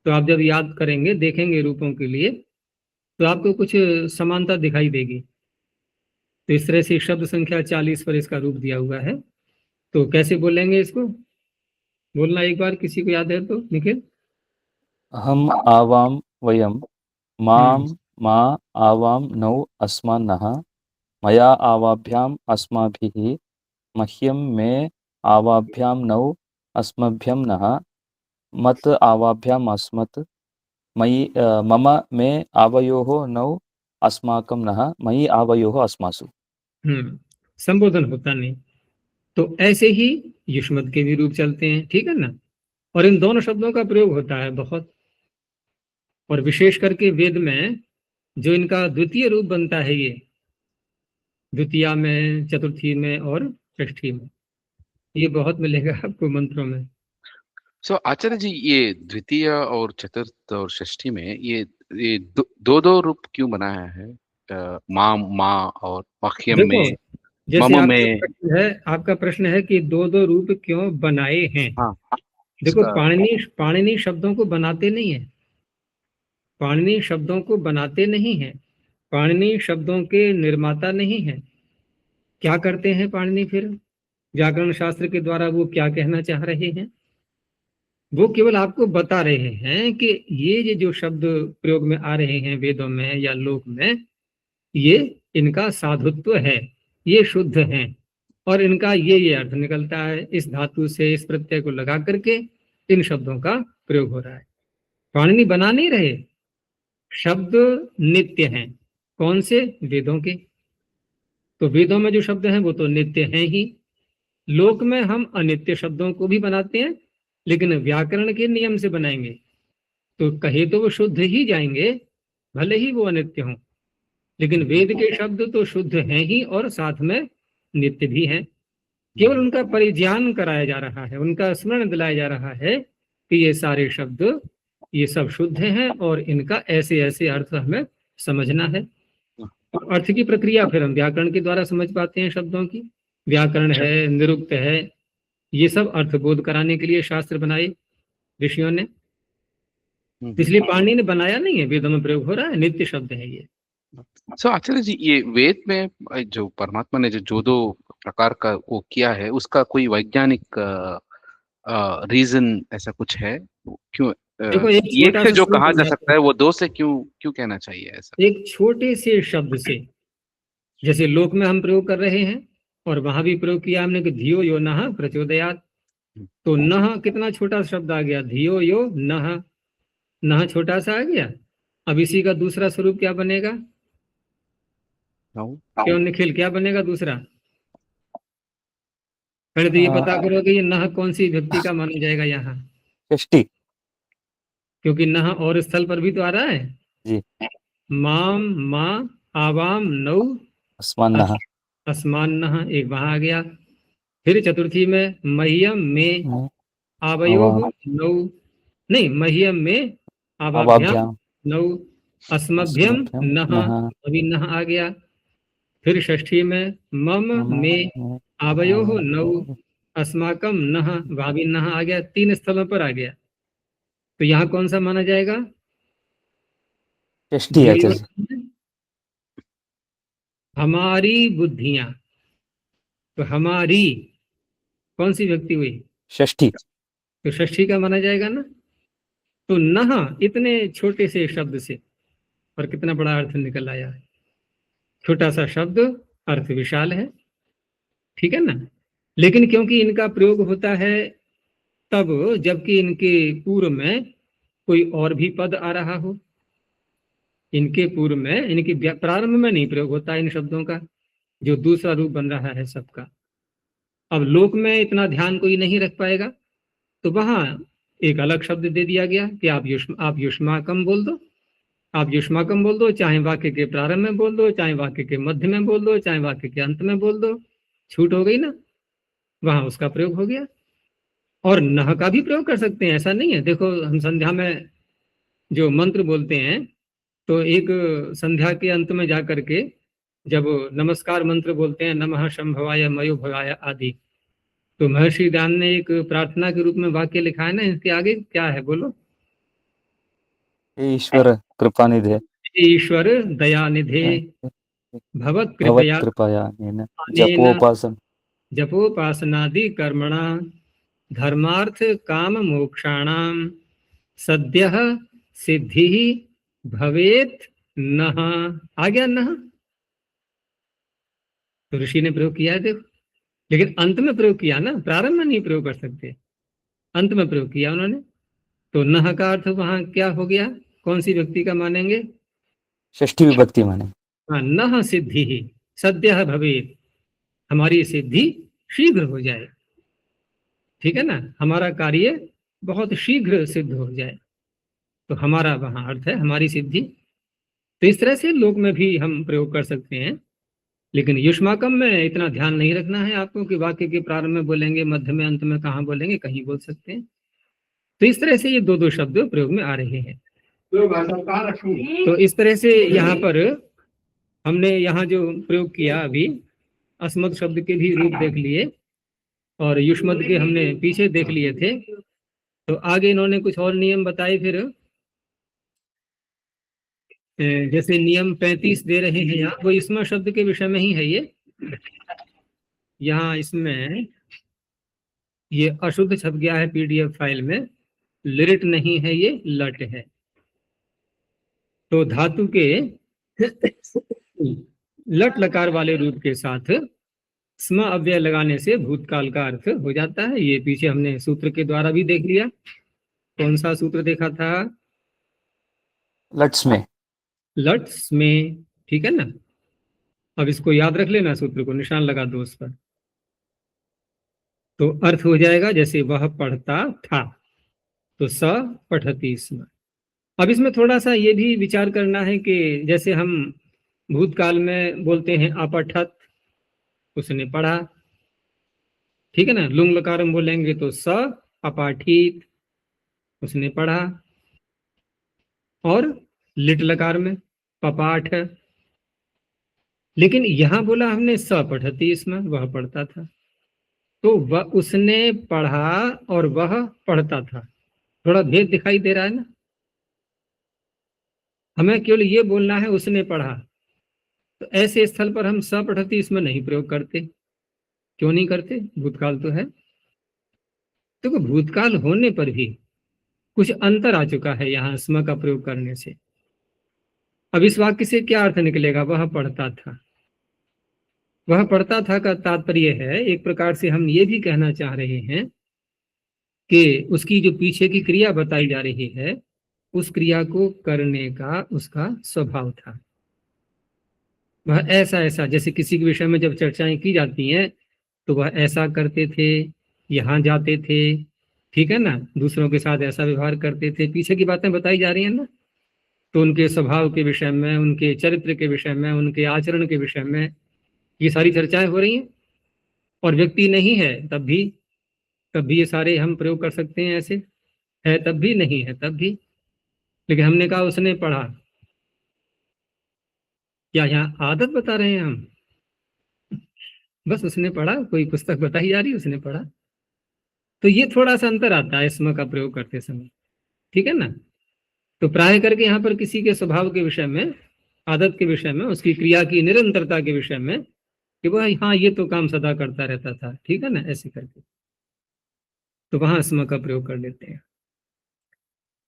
तो आप जब याद करेंगे, देखेंगे रूपों के लिए, तो आपको कुछ समानता दिखाई देगी। तो इस तरह से शब्द संख्या 40 पर इसका रूप दिया हुआ है। तो कैसे बोलेंगे इसको? बोलना एक बार, किसी को याद है तो निखिल। हम आवाम वयम माम मा आवाम नौ अस्मान्नः मया आवाभ्याम अस्माभिः मह्यम में आवाभ्याम नौ अस्मभ्यम नः मत आवाभ्याम अस्मत् मयि मम में आवयोः नौ अस्माकं नः मयि आवयोः अस्मासु। संबोधन होता नहीं। तो ऐसे ही युष्मद के भी रूप चलते हैं, ठीक है ना। और इन दोनों शब्दों का प्रयोग होता है बहुत, और विशेष करके वेद में जो इनका द्वितीय रूप बनता है, ये द्वितीया में, चतुर्थी में और षष्ठी में, ये बहुत मिलेगा आपको मंत्रों में। सो आचार्य जी, ये द्वितीय और चतुर्थ और षष्ठी में ये दो रूप क्यों बनाया है? माम, माँ और मह्यम देखो, में, जैसे मम में। आपका प्रश्न है कि दो दो रूप क्यों बनाए हैं। हाँ देखो इसका पाणिनि शब्दों को बनाते नहीं है, पाणिनि शब्दों को बनाते नहीं है, पाणिनि शब्दों के निर्माता नहीं है। क्या करते हैं पाणिनि फिर? व्याकरण शास्त्र के द्वारा वो क्या कहना चाह रहे हैं? वो केवल आपको बता रहे हैं कि ये जो शब्द प्रयोग में आ रहे हैं वेदों में या लोक में, ये इनका साधुत्व है, ये शुद्ध है, और इनका ये अर्थ निकलता है। इस धातु से इस प्रत्यय को लगा करके इन शब्दों का प्रयोग हो रहा है। पाणिनि बना नहीं रहे, शब्द नित्य हैं। कौन से? वेदों के। तो वेदों में जो शब्द हैं वो तो नित्य हैं ही। लोक में हम अनित्य शब्दों को भी बनाते हैं, लेकिन व्याकरण के नियम से बनाएंगे तो कहे तो वो शुद्ध ही जाएंगे, भले ही वो अनित्य हों। लेकिन वेद के शब्द तो शुद्ध हैं ही और साथ में नित्य भी हैं। केवल उनका परिज्ञान कराया जा रहा है, उनका स्मरण दिलाया जा रहा है कि ये सारे शब्द ये सब शुद्ध हैं और इनका ऐसे ऐसे अर्थ हमें समझना है। अर्थ की प्रक्रिया फिर हम व्याकरण के द्वारा समझ पाते हैं शब्दों की। व्याकरण है, निरुक्त है, ये सब अर्थबोध कराने के लिए शास्त्र बनाए ऋषियों ने। इसलिए पाणिनि ने बनाया नहीं है, वेदों में प्रयोग हो रहा है, नित्य शब्द है ये। सो आचार्य जी, ये वेद में जो परमात्मा ने जो दो प्रकार का वो किया है, उसका कोई वैज्ञानिक रीजन ऐसा कुछ है? क्यों देखो एक एक छोटा से सा जो श्लोक कहा जा समझाते सकता है वो दो से क्यों क्यों कहना चाहिए ऐसा? हैं। एक छोटे से शब्द से, जैसे लोक में हम प्रयोग कर रहे हैं और वहां भी प्रयोग किया हमने कि धियो यो नः प्रचोदयात्। तो नः कितना छोटा शब्द आ गया, धियो यो नः, नः छोटा सा आ गया। अब इसी का दूसरा स्वरूप क्या बनेगा? क्यों निखिल, क्या बनेगा दूसरा? पहले तो ये पता करो कि ये नः कौन सी व्यक्ति का माना जाएगा यहाँ, षष्ठी क्योंकि नः और स्थल पर भी तो आ रहा है। जी। माम माँ आवाम नौ अस्मान नः अस्मान नः, एक वहां आ गया। फिर चतुर्थी में मह्यम में आवयोः नौ, नहीं मह्यम में आवाभ्याम अवाभ्याम नौ, अस्मभ्यम अस्मभ्यम नः, नः अभी नः आ गया। फिर षष्ठी में मम में आवयोः नौ, अस्माकम नः, वहां भी नः आ गया। 3 स्थलों पर आ गया। तो यहाँ कौन सा माना जाएगा? षष्ठी आचार्य जी। हमारी बुद्धियां, तो हमारी कौन सी व्यक्ति हुई? षष्ठी तो षष्ठी का माना जाएगा ना। तो नह इतने छोटे से शब्द से और कितना बड़ा अर्थ निकल आया है। छोटा सा शब्द, अर्थ विशाल है, ठीक है ना। लेकिन क्योंकि इनका प्रयोग होता है तब जबकि इनके पूर्व में कोई और भी पद आ रहा हो। इनके पूर्व में, इनके प्रारंभ में नहीं प्रयोग होता इन शब्दों का, जो दूसरा रूप बन रहा है सबका। अब लोक में इतना ध्यान कोई नहीं रख पाएगा, तो वहां एक अलग शब्द दे दिया गया कि आप युष्माकम बोल दो, आप युष्माकम बोल दो, चाहे वाक्य के प्रारंभ में बोल दो, चाहे वाक्य के मध्य में बोल दो, चाहे वाक्य के अंत में बोल दो। छूट हो गई ना, वहां उसका प्रयोग हो गया। और नह का भी प्रयोग कर सकते हैं, ऐसा नहीं है। देखो हम संध्या में जो मंत्र बोलते हैं, तो एक संध्या के अंत में जाकर के जब नमस्कार मंत्र बोलते हैं, नमः शंभवाय मयो भवाय आदि, तो महर्षि दान ने एक प्रार्थना के रूप में वाक्य लिखा है ना, इसके आगे क्या है बोलो? ईश्वर कृपा निधे ईश्वर दयानिधे भवत कृपया कृपया जपोपासन जपोपासनादि कर्मणा धर्मार्थ काम मोक्षाणाम सद्यः सिद्धि भवेत नः। आ गया नः, तो ऋषि ने प्रयोग किया है देखो। लेकिन अंत में प्रयोग किया ना, प्रारंभ में नहीं प्रयोग कर सकते, अंत में प्रयोग किया उन्होंने। तो नह का अर्थ वहां क्या हो गया? कौन सी व्यक्ति का मानेंगे? षष्ठी विभक्ति माने। हाँ, नह सिद्धि ही सद्यः भवेत, हमारी सिद्धि शीघ्र हो जाए, ठीक है ना, हमारा कार्य बहुत शीघ्र सिद्ध हो जाए। तो हमारा वहां अर्थ है हमारी सिद्धि। तो इस तरह से लोक में भी हम प्रयोग कर सकते हैं। लेकिन युष्माकम में इतना ध्यान नहीं रखना है आपको कि वाक्य के प्रारंभ में बोलेंगे, मध्य में, अंत में कहाँ बोलेंगे, कहीं बोल सकते हैं। तो इस तरह से ये दो शब्द प्रयोग में आ रहे हैं। तो इस तरह से यहाँ पर हमने यहाँ जो प्रयोग किया अभी, अस्मत् शब्द के भी रूप देख लिए और युष्मत् के हमने पीछे देख लिए थे। तो आगे इन्होंने कुछ और नियम बताए फिर, जैसे नियम 35 दे रहे हैं यहाँ, वो इसमें शब्द के विषय में ही है ये। यहाँ इसमें ये अशुद्ध छप गया है पीडीएफ फाइल में, लिरिट नहीं है, ये लट है। तो धातु के लट लकार वाले रूप के साथ स्म अव्यय लगाने से भूतकाल का अर्थ हो जाता है। ये पीछे हमने सूत्र के द्वारा भी देख लिया। कौन सा सूत्र देखा था? लट्स में। लट्स में, ठीक है ना। अब इसको याद रख लेना, सूत्र को निशान लगा दो उस पर। तो अर्थ हो जाएगा जैसे वह पढ़ता था, तो स पठति स्म। अब इसमें थोड़ा सा ये भी विचार करना है कि जैसे हम भूतकाल में बोलते हैं अपठत, उसने पढ़ा, ठीक है ना। लुंग लकारम बोलेंगे तो स अपाठित, उसने पढ़ा। और लिट लकार में पपाठ। लेकिन यहां बोला हमने स पठति, इसमें वह पढ़ता था। तो वह, उसने पढ़ा और वह पढ़ता था, थोड़ा भेद दिखाई दे रहा है ना। हमें केवल ये बोलना है उसने पढ़ा, तो ऐसे स्थल पर हम स पठति इसमें नहीं प्रयोग करते। क्यों नहीं करते? भूतकाल तो है। तो भूतकाल होने पर भी कुछ अंतर आ चुका है यहाँ स्म का प्रयोग करने से। अब इस वाक्य से क्या अर्थ निकलेगा? वह पढ़ता था। वह पढ़ता था का तात्पर्य है, एक प्रकार से हम ये भी कहना चाह रहे हैं कि उसकी जो पीछे की क्रिया बताई जा रही है, उस क्रिया को करने का उसका स्वभाव था। वह ऐसा ऐसा, जैसे किसी के विषय में जब चर्चाएं की जाती हैं तो वह ऐसा करते थे, यहाँ जाते थे, ठीक है ना, दूसरों के साथ ऐसा व्यवहार करते थे, पीछे की बातें बताई जा रही हैं ना। तो उनके स्वभाव के विषय में, उनके चरित्र के विषय में, उनके आचरण के विषय में ये सारी चर्चाएं हो रही हैं। और व्यक्ति नहीं है तब भी ये सारे हम प्रयोग कर सकते हैं। ऐसे है तब भी, नहीं है तब भी। लेकिन हमने कहा उसने पढ़ा, क्या यहाँ आदत बता रहे हैं हम? बस उसने पढ़ा, कोई पुस्तक बताई जा रही है, उसने पढ़ा। तो ये थोड़ा सा अंतर आता है स्म का प्रयोग करते समय, ठीक है ना। तो प्राय करके यहाँ पर किसी के स्वभाव के विषय में, आदत के विषय में, उसकी क्रिया की निरंतरता के विषय में, कि वह हाँ ये तो काम सदा करता रहता था, ठीक है ना, ऐसे करके, तो वहां स्म का प्रयोग कर लेते हैं।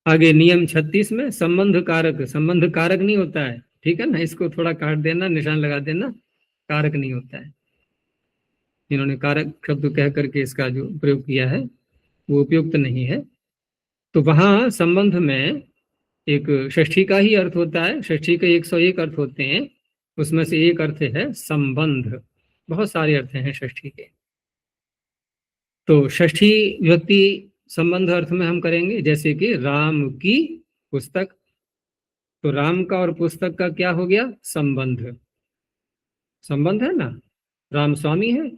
आगे नियम 36 में संबंध कारक, संबंध कारक नहीं होता है, ठीक है ना। इसको थोड़ा काट देना, निशान लगा देना, कारक नहीं होता है। इन्होंने कारक शब्द कह करके इसका जो प्रयोग किया है वो उपयुक्त नहीं है। तो वहां संबंध में एक षष्ठी का ही अर्थ होता है। षष्ठी के 101 अर्थ होते हैं, उसमें से एक अर्थ है संबंध। बहुत सारे अर्थ हैं षष्ठी के। तो षष्ठी विभक्ति संबंध अर्थ में हम करेंगे, जैसे कि राम की पुस्तक। तो राम का और पुस्तक का क्या हो गया? संबंध। संबंध है ना, राम स्वामी है,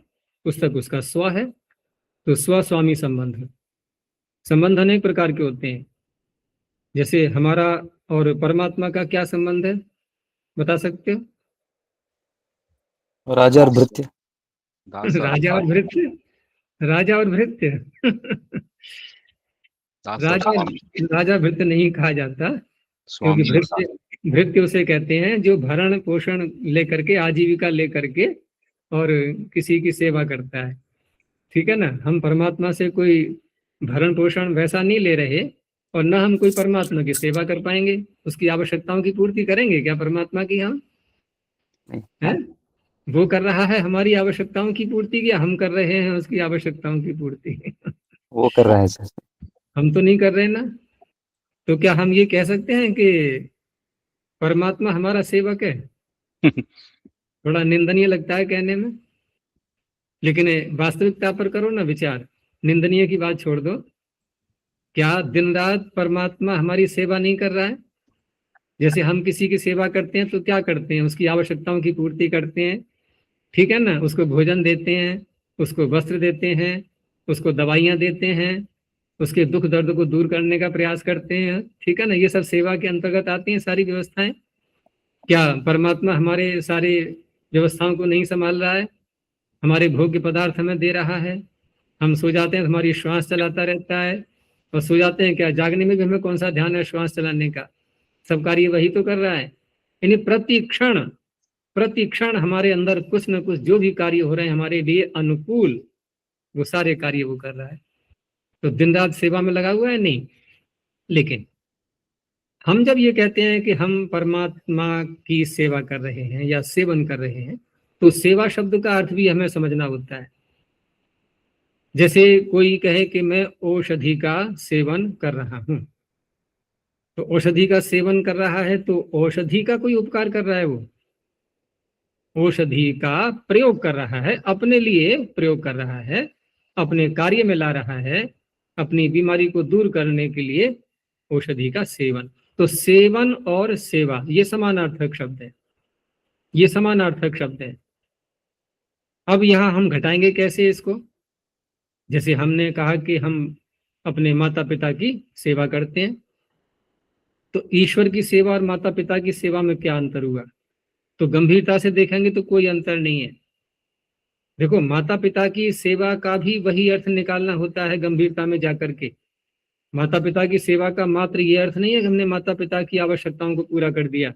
पुस्तक उसका स्व है, तो स्व स्वामी संबंध। संबंध अनेक प्रकार के होते हैं। जैसे हमारा और परमात्मा का क्या संबंध है, बता सकते हो? राजा और भृत्य। राजा और भृत्य, राजा और भृत्य। राजा भृत्य नहीं कहा जाता, क्योंकि भृत्य उसे कहते हैं जो भरण पोषण लेकर के, आजीविका लेकर के और किसी की सेवा करता है, ठीक है ना। हम परमात्मा से कोई भरण पोषण वैसा नहीं ले रहे, और न हम कोई परमात्मा की सेवा कर पाएंगे। उसकी आवश्यकताओं की पूर्ति करेंगे क्या परमात्मा की? हम है, वो कर रहा है हमारी आवश्यकताओं की पूर्ति, क्या हम कर रहे हैं उसकी आवश्यकताओं की पूर्ति? वो कर रहा है सर, हम तो नहीं कर रहे ना। तो क्या हम ये कह सकते हैं कि परमात्मा हमारा सेवक है? थोड़ा निंदनीय लगता है कहने में, लेकिन वास्तविकता पर करो ना विचार। निंदनीय की बात छोड़ दो, क्या दिन रात परमात्मा हमारी सेवा नहीं कर रहा है? जैसे हम किसी की सेवा करते हैं तो क्या करते हैं? उसकी आवश्यकताओं की पूर्ति करते हैं, ठीक है ना। उसको भोजन देते हैं, उसको वस्त्र देते हैं, उसको दवाइयाँ देते हैं, उसके दुख दर्द को दूर करने का प्रयास करते हैं, ठीक है ना। ये सब सेवा के अंतर्गत आती हैं सारी व्यवस्थाएं। क्या परमात्मा हमारे सारे व्यवस्थाओं को नहीं संभाल रहा है? हमारे भोग्य पदार्थ हमें दे रहा है, हम सो जाते हैं तो हमारी श्वास चलाता रहता है, और सो जाते हैं क्या? जागने में भी हमें कौन सा ध्यान है श्वास चलाने का? सब कार्य वही तो कर रहा है। यानी प्रति क्षण हमारे अंदर कुछ न कुछ जो भी कार्य हो रहे हैं हमारे लिए अनुकूल, वो सारे कार्य वो कर रहा है। तो दिन रात सेवा में लगा हुआ है? नहीं। लेकिन हम जब ये कहते हैं कि हम परमात्मा की सेवा कर रहे हैं या सेवन कर रहे हैं, तो सेवा शब्द का अर्थ भी हमें समझना होता है। जैसे कोई कहे कि मैं औषधि का सेवन कर रहा हूं, तो औषधि का सेवन कर रहा है तो औषधि का कोई उपकार कर रहा है, वो औषधि का प्रयोग कर रहा है, अपने लिए प्रयोग कर रहा है, अपने कार्य में ला रहा है, अपनी बीमारी को दूर करने के लिए औषधि का सेवन। तो सेवन और सेवा ये समानार्थक शब्द है, ये समानार्थक शब्द है। अब यहां हम घटाएंगे कैसे इसको? जैसे हमने कहा कि हम अपने माता पिता की सेवा करते हैं, तो ईश्वर की सेवा और माता पिता की सेवा में क्या अंतर हुआ? तो गंभीरता से देखेंगे तो कोई अंतर नहीं है। देखो, माता पिता की सेवा का भी वही अर्थ निकालना होता है गंभीरता में जाकर के। माता पिता की सेवा का मात्र ये अर्थ नहीं है कि हमने माता पिता की आवश्यकताओं को पूरा कर दिया।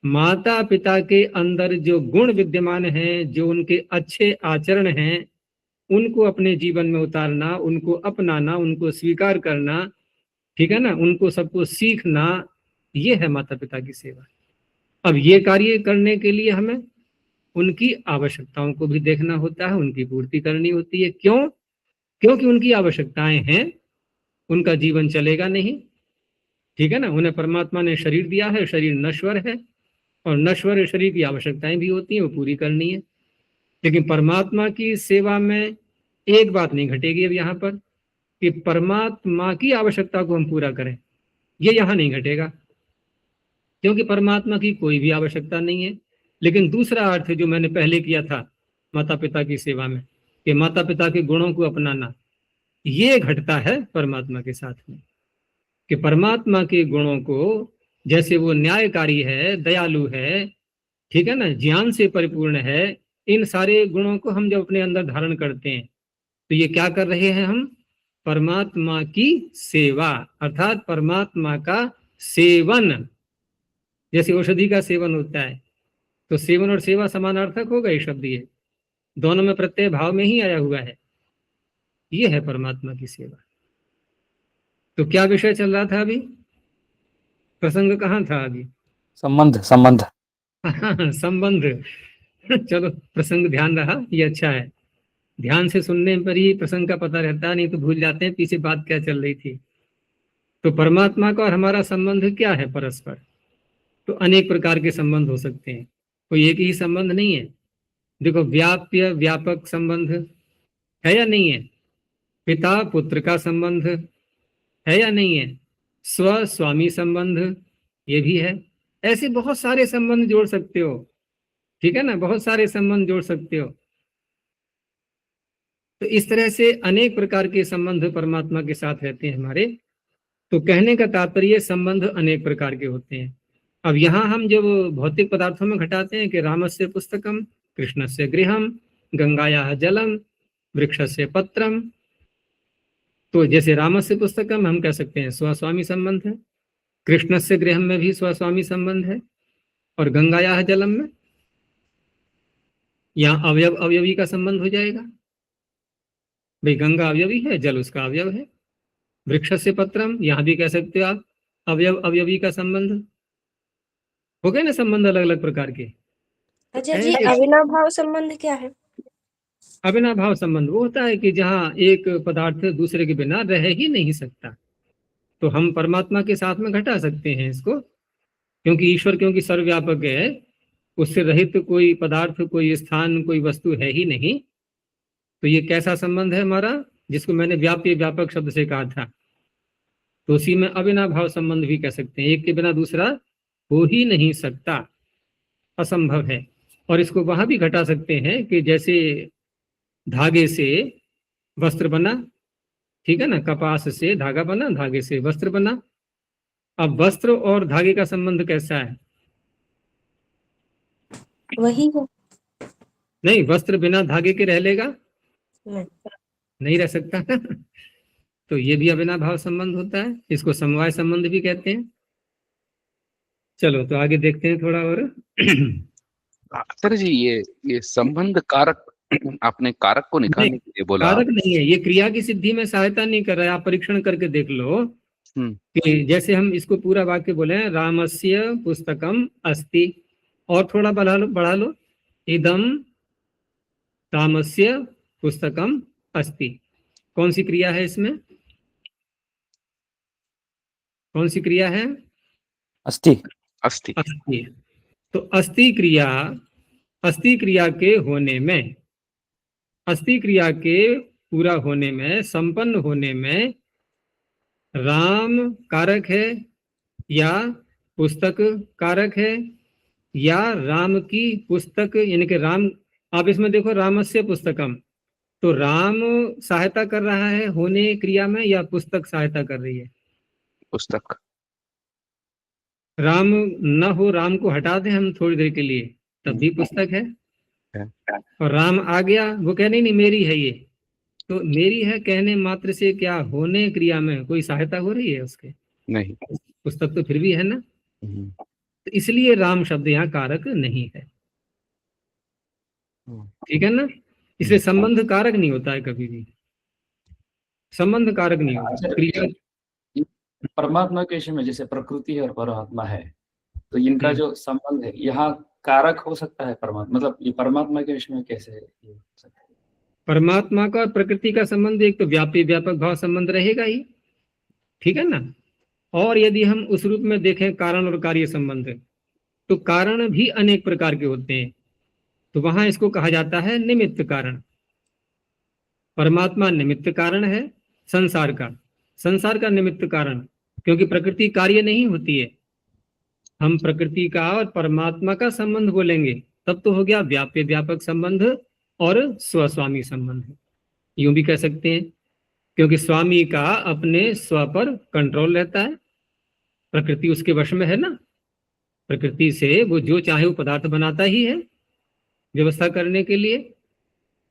माता पिता के अंदर जो गुण विद्यमान हैं, जो उनके अच्छे आचरण हैं, उनको अपने जीवन में उतारना, उनको अपनाना, उनको स्वीकार करना, ठीक है ना, उनको सबको सीखना, ये है माता पिता की सेवा। अब ये कार्य करने के लिए हमें उनकी आवश्यकताओं को भी देखना होता है, उनकी पूर्ति करनी होती है। क्यों? क्योंकि उनकी आवश्यकताएं हैं, उनका जीवन चलेगा नहीं, ठीक है ना। उन्हें परमात्मा ने शरीर दिया है, शरीर नश्वर है, और नश्वर शरीर की आवश्यकताएं भी होती हैं, वो पूरी करनी है। लेकिन परमात्मा की सेवा में एक बात नहीं घटेगी अब यहाँ पर, कि परमात्मा की आवश्यकता को हम पूरा करें, ये यहाँ नहीं घटेगा, क्योंकि परमात्मा की कोई भी आवश्यकता नहीं है। लेकिन दूसरा अर्थ जो मैंने पहले किया था माता पिता की सेवा में, कि माता पिता के गुणों को अपनाना, ये घटता है परमात्मा के साथ में, कि परमात्मा के गुणों को, जैसे वो न्यायकारी है, दयालु है, ठीक है ना, ज्ञान से परिपूर्ण है, इन सारे गुणों को हम जब अपने अंदर धारण करते हैं तो ये क्या कर रहे हैं? हम परमात्मा की सेवा, अर्थात परमात्मा का सेवन। जैसे औषधि का सेवन होता है, तो सेवन और सेवा समानार्थक हो गए शब्द, ये दोनों में प्रत्यय भाव में ही आया हुआ है। ये है परमात्मा की सेवा। तो क्या विषय चल रहा था अभी? प्रसंग कहाँ था अभी? संबंध संबंध संबंध। चलो, प्रसंग ध्यान रहा, ये अच्छा है। ध्यान से सुनने पर ही प्रसंग का पता रहता है, नहीं तो भूल जाते हैं पीछे बात क्या चल रही थी। तो परमात्मा का और हमारा संबंध क्या है परस्पर? तो अनेक प्रकार के संबंध हो सकते हैं, कोई एक ही संबंध नहीं है। देखो, व्याप्य व्यापक संबंध है या नहीं है? पिता पुत्र का संबंध है या नहीं है? स्व स्वामी संबंध ये भी है। ऐसे बहुत सारे संबंध जोड़ सकते हो, ठीक है ना, बहुत सारे संबंध जोड़ सकते हो। तो इस तरह से अनेक प्रकार के संबंध परमात्मा के साथ रहते हैं हमारे। तो कहने का तात्पर्य, संबंध अनेक प्रकार के होते हैं। अब यहाँ हम जब भौतिक पदार्थों में घटाते हैं कि रामस्य पुस्तकम, कृष्णस्य गृहम, गंगायाः जलम, वृक्षस्य पत्रम, तो जैसे रामस्य पुस्तकम हम कह सकते हैं स्वस्वामी संबंध है, कृष्णस्य गृहम में भी स्वस्वामी संबंध है, और गंगायाः जलम में यहाँ अवयव अवयवी का संबंध हो जाएगा। भाई, गंगा अवयवी है, जल उसका अवयव है। वृक्षस्य पत्रम, यहाँ भी कह सकते हो आप अवयव अवयवी का संबंध। हो गए ना संबंध अलग अलग प्रकार के। अच्छा जी, अविनाभाव संबंध क्या है? अविनाभाव संबंध वो होता है कि जहाँ एक पदार्थ दूसरे के बिना रह ही नहीं सकता। तो हम परमात्मा के साथ में घटा सकते हैं इसको, क्योंकि ईश्वर क्योंकि सर्वव्यापक है, उससे रहित कोई पदार्थ, कोई स्थान, कोई वस्तु है ही नहीं। तो ये कैसा संबंध है हमारा, जिसको मैंने व्याप्य व्यापक शब्द से कहा था, तो उसी में अविनाभाव संबंध भी कह सकते हैं। एक के बिना दूसरा हो ही नहीं सकता, असंभव है। और इसको वहां भी घटा सकते हैं कि जैसे धागे से वस्त्र बना, ठीक है ना, कपास से धागा बना, धागे से वस्त्र बना। अब वस्त्र और धागे का संबंध कैसा है? वही है। नहीं, वस्त्र बिना धागे के रह लेगा? नहीं। नहीं रह सकता। तो ये भी अविनाभाव संबंध होता है, इसको समवाय संबंध भी कहते हैं। चलो तो आगे देखते हैं थोड़ा और। आचार्य जी ये संबंध कारक आपने कारक को निकालने के लिए बोला। कारक नहीं है, ये क्रिया की सिद्धि में सहायता नहीं कर रहा है। आप परीक्षण करके देख लो कि जैसे हम इसको पूरा वाक्य बोले, रामस्य पुस्तकम अस्ति, और थोड़ा बढ़ा लो, इदम रामस्य पुस्तकम अस्ति। कौन सी क्रिया है इसमें? कौन सी क्रिया है? अस्ति। अस्ति। अस्ति। तो अस्ति क्रिया के होने में, अस्ति क्रिया के पूरा होने में, संपन्न होने में राम कारक है या पुस्तक कारक है, या राम की पुस्तक, यानी कि राम, आप इसमें देखो रामस्य पुस्तकम, तो राम सहायता कर रहा है होने क्रिया में या पुस्तक सहायता कर रही है? पुस्तक। राम न हो, राम को हटा दें हम थोड़ी देर के लिए, तब भी पुस्तक है। और राम आ गया, वो कह नहीं मेरी है ये, तो मेरी है कहने मात्र से क्या होने क्रिया में कोई सहायता हो रही है उसके? नहीं, पुस्तक तो फिर भी है ना। तो इसलिए राम शब्द यहाँ कारक नहीं है, ठीक है ना। इसलिए संबंध कारक नहीं होता है कभी भी, संबंध कारक नहीं होता क्रिया। परमात्मा के विषय में जैसे प्रकृति है और परमात्मा है, तो इनका जो संबंध है यहाँ कारक हो सकता है परमात्मा, मतलब ये परमात्मा के विषय में कैसे ये हो सकता है? परमात्मा का और प्रकृति का संबंध एक तो व्यापी व्यापक भाव संबंध रहेगा ही, ठीक है ना। और यदि हम उस रूप में देखें कारण और कार्य संबंध, तो कारण भी अनेक प्रकार के होते हैं, तो वहां इसको कहा जाता है निमित्त कारण। परमात्मा निमित्त कारण है संसार का निमित्त कारण, क्योंकि प्रकृति कार्य नहीं होती है। हम प्रकृति का और परमात्मा का संबंध बोलेंगे तब तो हो गया व्याप्य व्यापक संबंध और स्वस्वामी संबंध, यूं भी कह सकते हैं, क्योंकि स्वामी का अपने स्व पर कंट्रोल रहता है, प्रकृति उसके वश में है ना। प्रकृति से वो जो चाहे वो पदार्थ बनाता ही है व्यवस्था करने के लिए,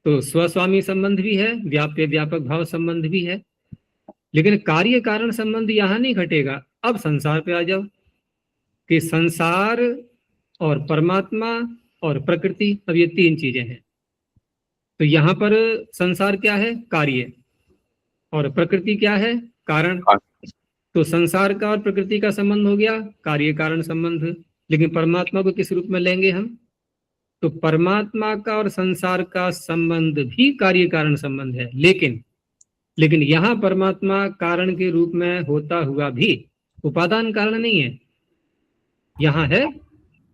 तो स्वस्वामी संबंध भी है, व्याप्य व्यापक भाव संबंध भी है। लेकिन कार्य कारण संबंध यहां नहीं घटेगा। अब संसार पे आ जाओ कि संसार और परमात्मा और प्रकृति, अब ये तीन चीजें हैं। तो यहाँ पर संसार क्या है? कार्य, और प्रकृति क्या है? कारण। तो संसार का और प्रकृति का संबंध हो गया कार्य कारण संबंध। लेकिन परमात्मा को किस रूप में लेंगे हम? तो परमात्मा का और संसार का संबंध भी कार्य कारण संबंध है, लेकिन यहाँ परमात्मा कारण के रूप में होता हुआ भी उपादान कारण नहीं है। यहाँ है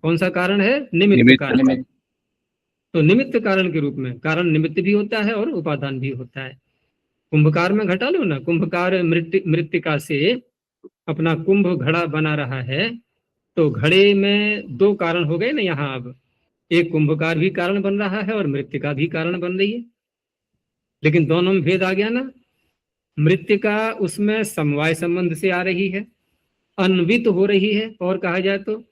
कौन सा कारण है? निमित्त कारण। तो निमित्त कारण के रूप में, कारण निमित्त भी होता है और उपादान भी होता है। कुंभकार में घटा लो ना, कुंभकार मृत्तिका से अपना कुंभ घड़ा बना रहा है, तो घड़े में दो कारण हो गए ना यहाँ। अब एक कुंभकार भी कारण बन रहा है और मृत्तिका भी कारण बन रही है, लेकिन दोनों में भेद आ गया ना। मृत्तिका उसमें समवाय संबंध से आ रही है, अन्वित हो रही है, और कहा जाए तो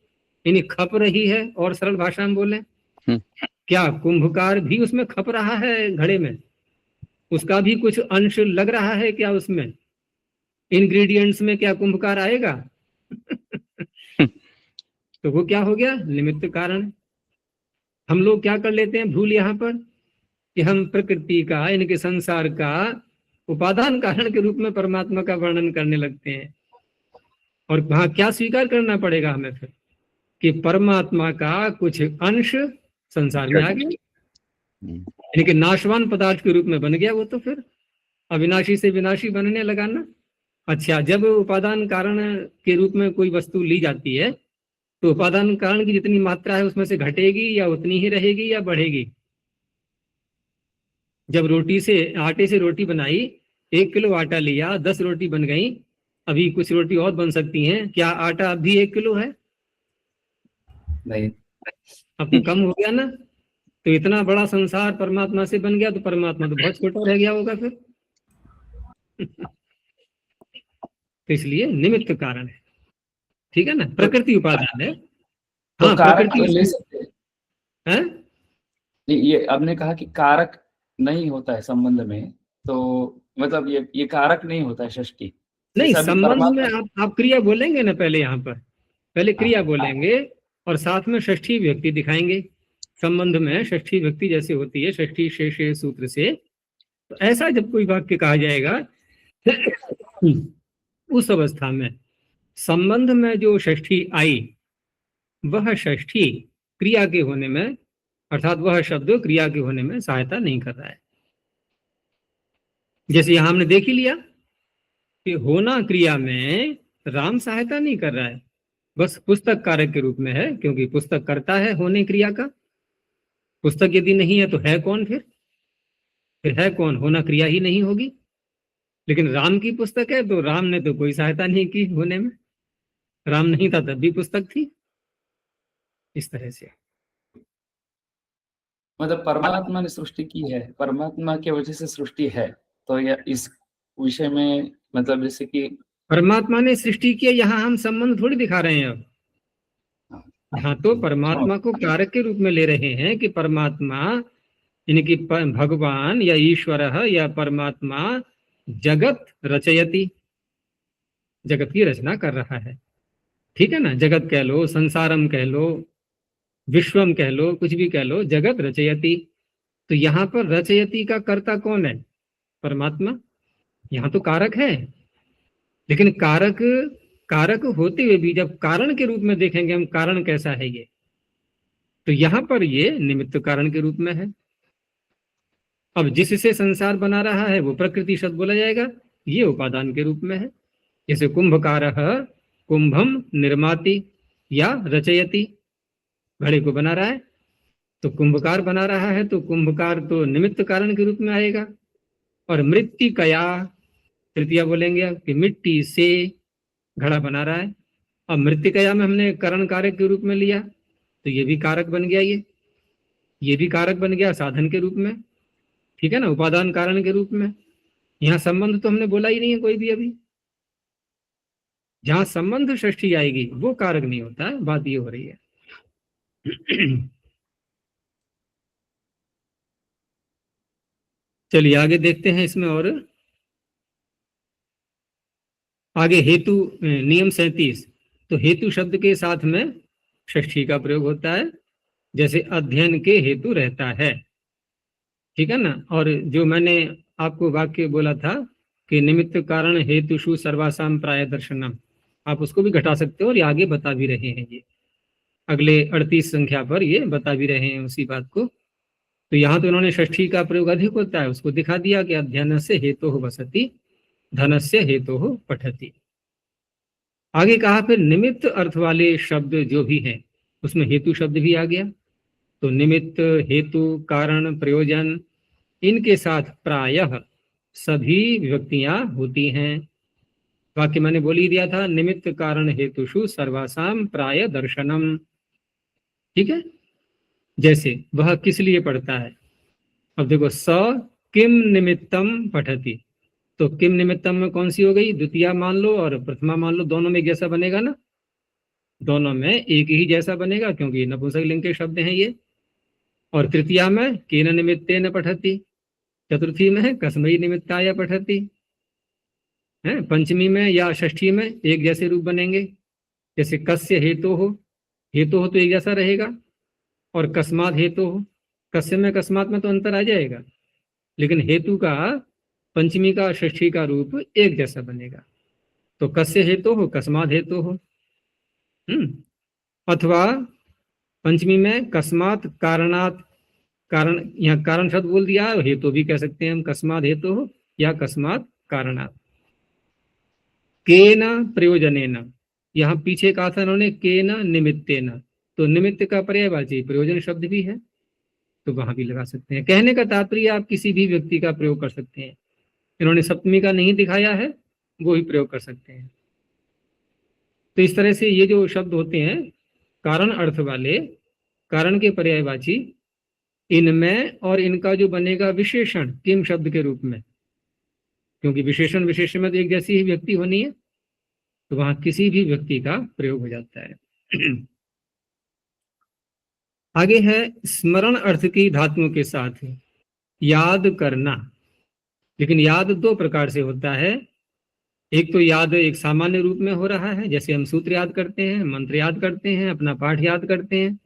यानी खप रही है, और सरल भाषा में बोले क्या कुंभकार भी उसमें खप रहा है घड़े में? उसका भी कुछ अंश लग रहा है क्या उसमें? इंग्रेडिएंट्स में क्या कुंभकार आएगा? तो वो क्या हो गया? निमित्त कारण। हम लोग क्या कर लेते हैं भूल यहाँ पर कि हम प्रकृति का, इनके संसार का उपादान कारण के रूप में परमात्मा का वर्णन करने लगते हैं। और वहां क्या स्वीकार करना पड़ेगा हमें फिर? कि परमात्मा का कुछ अंश संसार में आ गया, यानी कि नाशवान पदार्थ के रूप में बन गया वो, तो फिर अविनाशी से विनाशी बनने लगा ना। अच्छा, जब उपादान कारण के रूप में कोई वस्तु ली जाती है, तो उपादान कारण की जितनी मात्रा है उसमें से घटेगी या उतनी ही रहेगी या बढ़ेगी? जब आटे से रोटी बनाई, 1 किलो आटा लिया, 10 रोटी बन गई, अभी कुछ रोटी और बन सकती हैं, क्या आटा अब भी 1 किलो है? नहीं, अब तो कम हो गया ना। तो इतना बड़ा संसार परमात्मा से बन गया, तो परमात्मा तो बहुत छोटा रह गया होगा फिर। तो इसलिए निमित्त कारण है, ठीक है ना। प्रकृति उपादान है। तो हाँ, कारक प्रकृति ले सकते है। ये आपने कहा कि कारक नहीं होता है संबंध में, तो मतलब ये कारक नहीं होता है षष्ठी। नहीं, जैसे अभी संबंध में परमात्मा आप क्रिया बोलेंगे ना पहले, यहाँ पर पहले क्रिया हाँ, बोलेंगे और साथ में षष्ठी व्यक्ति दिखाएंगे। संबंध में षष्ठी व्यक्ति जैसे होती है षष्ठी शेषे सूत्र से, तो ऐसा जब कोई वाक्य कहा जाएगा उस अवस्था में संबंध में जो षष्ठी आई वह षष्ठी क्रिया के होने में, अर्थात वह शब्द क्रिया के होने में सहायता नहीं कर रहा है। जैसे यहां हमने देख ही लिया कि होना क्रिया में राम सहायता नहीं कर रहा है, बस पुस्तक कारक के रूप में है, क्योंकि पुस्तक करता है होने क्रिया का। पुस्तक यदि नहीं है तो है कौन? फिर है कौन? होना क्रिया ही नहीं होगी। लेकिन राम की पुस्तक है तो राम ने तो कोई सहायता नहीं की होने में, राम नहीं था तब भी पुस्तक थी। इस तरह से मतलब परमात्मा ने सृष्टि की है, परमात्मा की वजह से सृष्टि है, तो यह इस विषय में मतलब जैसे कि परमात्मा ने सृष्टि किया, यहाँ हम संबंध थोड़ी दिखा रहे हैं। अब यहाँ तो परमात्मा को कारक के रूप में ले रहे हैं कि परमात्मा इनकी भगवान या ईश्वर या परमात्मा जगत रचयति, जगत की रचना कर रहा है। ठीक है ना, जगत कह लो, संसारम कह लो, विश्वम कह लो, कुछ भी कह लो, जगत रचयति। तो यहाँ पर रचयति का कर्ता कौन है? परमात्मा। यहाँ तो कारक है, लेकिन कारक होते हुए भी जब कारण के रूप में देखेंगे हम, कारण कैसा है ये, तो यहाँ पर ये निमित्त कारण के रूप में है। अब जिससे संसार बना रहा है वो प्रकृति शब्द बोला जाएगा, ये उपादान के रूप में है। जैसे कुंभकारः कुंभम निर्माति या रचयति, घड़े को बना रहा है तो कुंभकार बना रहा है, तो कुंभकार तो निमित्त कारण के रूप में आएगा। और मृत्तिकया, तृतीया बोलेंगे कि मिट्टी से घड़ा बना रहा है। अब मृत्तिकया में हमने करण कारक के रूप में लिया तो ये भी कारक बन गया, ये भी कारक बन गया साधन के रूप में। ठीक है ना, उपादान कारण के रूप में। यहाँ संबंध तो हमने बोला ही नहीं है कोई भी अभी। जहां संबंध षष्ठी आएगी वो कारक नहीं होता है, बात ये हो रही है। चलिए आगे देखते हैं इसमें। और आगे हेतु नियम 37, तो हेतु शब्द के साथ में षष्ठी का प्रयोग होता है, जैसे अध्ययन के हेतु रहता है। ठीक है ना, और जो मैंने आपको वाक्य बोला था कि निमित्त कारण हेतुषु सर्वासाम प्राय दर्शनम, आप उसको भी घटा सकते हो, और ये आगे बता भी रहे हैं, ये अगले 38 संख्या पर ये बता भी रहे हैं उसी बात को। तो यहाँ तो उन्होंने षष्ठी का प्रयोग अधिक होता है, उसको दिखा दिया कि अध्ययन से हेतु हो वसति, धनस्य हेतु हो पठति। आगे कहा फिर निमित्त अर्थ वाले शब्द जो भी हैं उसमें हेतु शब्द भी आ गया। तो निमित्त, हेतु, कारण, प्रयोजन, इनके साथ प्रायः सभी विभक्तियां होती हैं। वाक्य मैंने बोल ही दिया था, निमित्त कारण हेतुषु सर्वासाम प्राय दर्शनम। ठीक है, जैसे वह किस लिए पढ़ता है। अब देखो, स किम निमित्तम पठति, तो किम निमित्तम में कौन सी हो गई? द्वितीया मान लो और प्रथमा मान लो, दोनों में एक जैसा बनेगा ना, दोनों में एक ही जैसा बनेगा क्योंकि नपुंसक लिंग के शब्द हैं ये। और तृतीया में केन निमित्तेन पठति, चतुर्थी में है कस्मई निमित्ताय पठति है, पंचमी में या षष्ठी में एक जैसे रूप बनेंगे। जैसे कस्य हेतु हो तो एक जैसा रहेगा, और कस्मात हेतु हो, कस्य में कस्मात में तो अंतर आ जाएगा, लेकिन हेतु का पंचमी का षष्ठी का रूप एक जैसा बनेगा। तो कस्य हेतु हो, कस्मात हेतु हो। अथवा पंचमी में कस्मात कारणात, कारण यहाँ कारण शब्द बोल दिया, हेतु भी कह सकते हैं हम, कस्मात हेतु हो या कस्मात कारणात। केन प्रयोजनेन, यहाँ पीछे कहा था उन्होंने केन निमित्तेन, तो निमित्त का पर्यायवाची प्रयोजन शब्द भी है, तो वहां भी लगा सकते हैं। कहने का तात्पर्य आप किसी भी व्यक्ति का प्रयोग कर सकते हैं। इन्होंने सप्तमी का नहीं दिखाया है, वो ही प्रयोग कर सकते हैं। तो इस तरह से ये जो शब्द होते हैं कारण अर्थ वाले, कारण के पर्यायवाची, इनमें और इनका जो बनेगा विशेषण किम शब्द के रूप में, क्योंकि विशेषण विशेषण में तो एक जैसी ही व्यक्ति होनी है, तो वहां किसी भी व्यक्ति का प्रयोग हो जाता है। आगे है स्मरण अर्थ की धातुओं के साथ याद करना। लेकिन याद दो प्रकार से होता है। एक तो याद एक सामान्य रूप में हो रहा है, जैसे हम सूत्र याद करते हैं, मंत्र याद करते हैं, अपना पाठ याद करते हैं।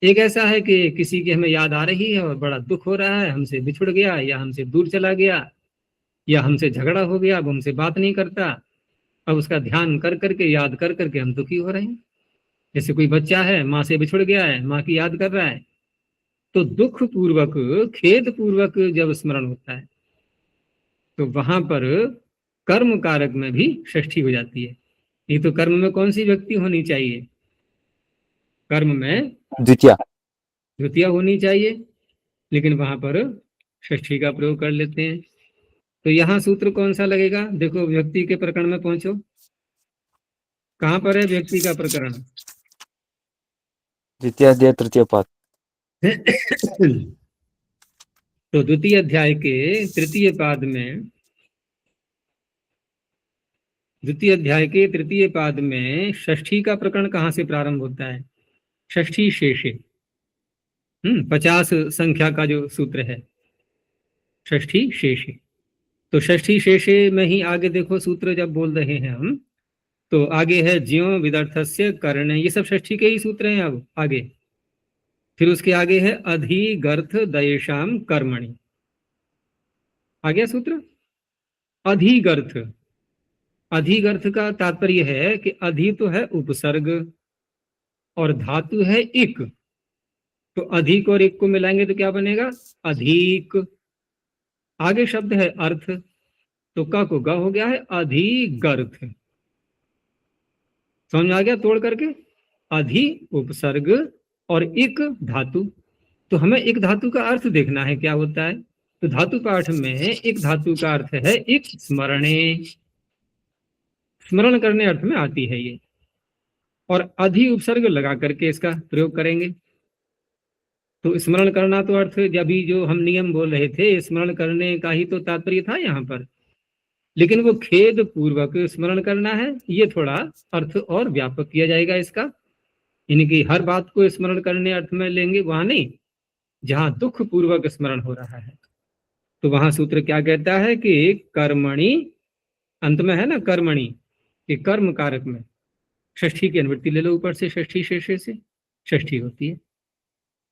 एक ऐसा है कि किसी की हमें याद आ रही है और बड़ा दुख हो रहा है, हमसे बिछुड़ गया या हमसे दूर चला गया या हमसे झगड़ा हो गया, अब हमसे बात नहीं करता। अब उसका ध्यान कर करके, याद कर करके हम दुखी हो रहे हैं। जैसे कोई बच्चा है, माँ से बिछुड़ गया है, माँ की याद कर रहा है, तो दुख पूर्वक, खेद पूर्वक जब स्मरण होता है तो वहां पर कर्म कारक में भी षष्ठी हो जाती है। ये तो कर्म में कौन सी व्यक्ति होनी चाहिए? कर्म में द्वितीय। द्वितीय होनी चाहिए, लेकिन वहां पर षष्ठी का प्रयोग कर लेते हैं। तो यहाँ सूत्र कौन सा लगेगा? देखो, व्यक्ति के प्रकरण में पहुंचो, कहाँ पर है व्यक्ति का प्रकरण? द्वितीय अध्याय तृतीय पाद। तो द्वितीय अध्याय के तृतीय पाद में, द्वितीय अध्याय के तृतीय पाद में षष्ठी का प्रकरण कहाँ से प्रारंभ होता है? षष्ठी शेषे। 50 संख्या का जो सूत्र है, षष्ठी शेषे। तो षष्ठी शेषे में ही आगे देखो सूत्र जब बोल रहे हैं हम, तो आगे है ज्यों विदर्थस्य कर्ण, ये सब षष्ठी के ही सूत्र हैं। अब आगे फिर उसके आगे है अधिगर्थ दयेशाम कर्मणि। आ गया सूत्र अधिगर्थ। अधिगर्थ का तात्पर्य है कि अधि तो है उपसर्ग और धातु है इक, तो अधिक और एक को मिलाएंगे तो क्या बनेगा? अधिक। आगे शब्द है अर्थ, तो क को ग हो गया है अधिगर्थ। समझ में आ गया तोड़ करके? अधि उपसर्ग और इक धातु। तो हमें एक धातु का अर्थ देखना है क्या होता है। तो धातु पाठ में एक धातु का अर्थ है इक स्मरणे, स्मरण करने अर्थ में आती है ये, और अधि उपसर्ग लगा करके इसका प्रयोग करेंगे। तो स्मरण करना तो अर्थ, जब भी जो हम नियम बोल रहे थे, स्मरण करने का ही तो तात्पर्य था यहाँ पर, लेकिन वो खेद पूर्वक स्मरण करना है, ये थोड़ा अर्थ और व्यापक किया जाएगा इसका। इनकी हर बात को स्मरण करने अर्थ में लेंगे, वहां नहीं, जहां दुख पूर्वक स्मरण हो रहा है। तो वहां सूत्र क्या कहता है कि कर्मणि, अंत में है ना कर्मणि, कि कर्म कारक में षष्ठी की अनुवृत्ति ले लो ऊपर से, षष्ठी शेषे से षष्ठी होती है।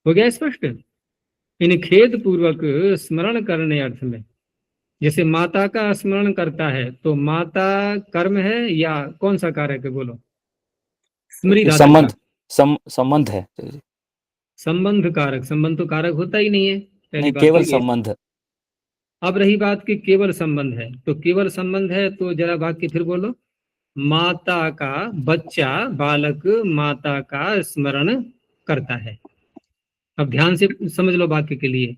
हो गया स्पष्ट? इन खेद पूर्वक स्मरण करने अर्थ में, जैसे माता का स्मरण करता है, तो माता कर्म है या कौन सा कारक है? बोलो। स्मृति धातु संबंध, का। संबंध है। संबंध कारक, संबंध तो कारक होता ही नहीं है, पहली नहीं, बात केवल तो ये। संबंध। अब रही बात कि केवल संबंध है, तो केवल संबंध है तो जरा वाक्य फिर बोलो। माता का बच्चा, बालक माता का स्मरण करता है। अब ध्यान से समझ लो वाक्य के लिए।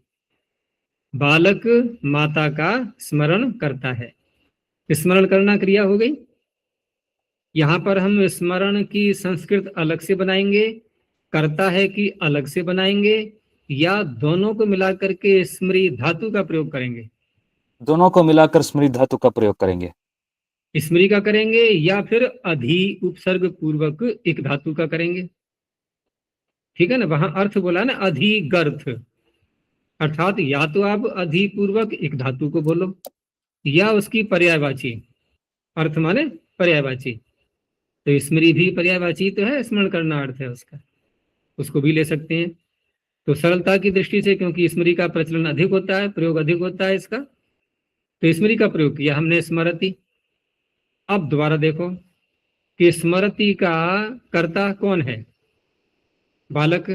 बालक माता का स्मरण करता है, स्मरण करना क्रिया हो गई। यहाँ पर हम स्मरण की संस्कृत अलग से बनाएंगे, करता है कि अलग से बनाएंगे, या दोनों को मिला करके स्मृति धातु का प्रयोग करेंगे? दोनों को मिलाकर स्मृति धातु का प्रयोग करेंगे। स्मृति का करेंगे या फिर अधि उपसर्ग पूर्वक एक धातु का करेंगे। ठीक है ना, वहां अर्थ बोला ना अधिगर्थ, अर्थात या तो आप अधि पूर्वक एक धातु को बोलो या उसकी पर्यायवाची। अर्थ माने पर्यायवाची, तो स्मृति भी पर्यायवाची तो है, स्मरण करना अर्थ है उसका, उसको भी ले सकते हैं। तो सरलता की दृष्टि से, क्योंकि स्मृति का प्रचलन अधिक होता है, प्रयोग अधिक होता है इसका, तो स्मृति का प्रयोग किया हमने स्मरति। अब दोबारा देखो कि स्मरति का कर्ता कौन है? बालक।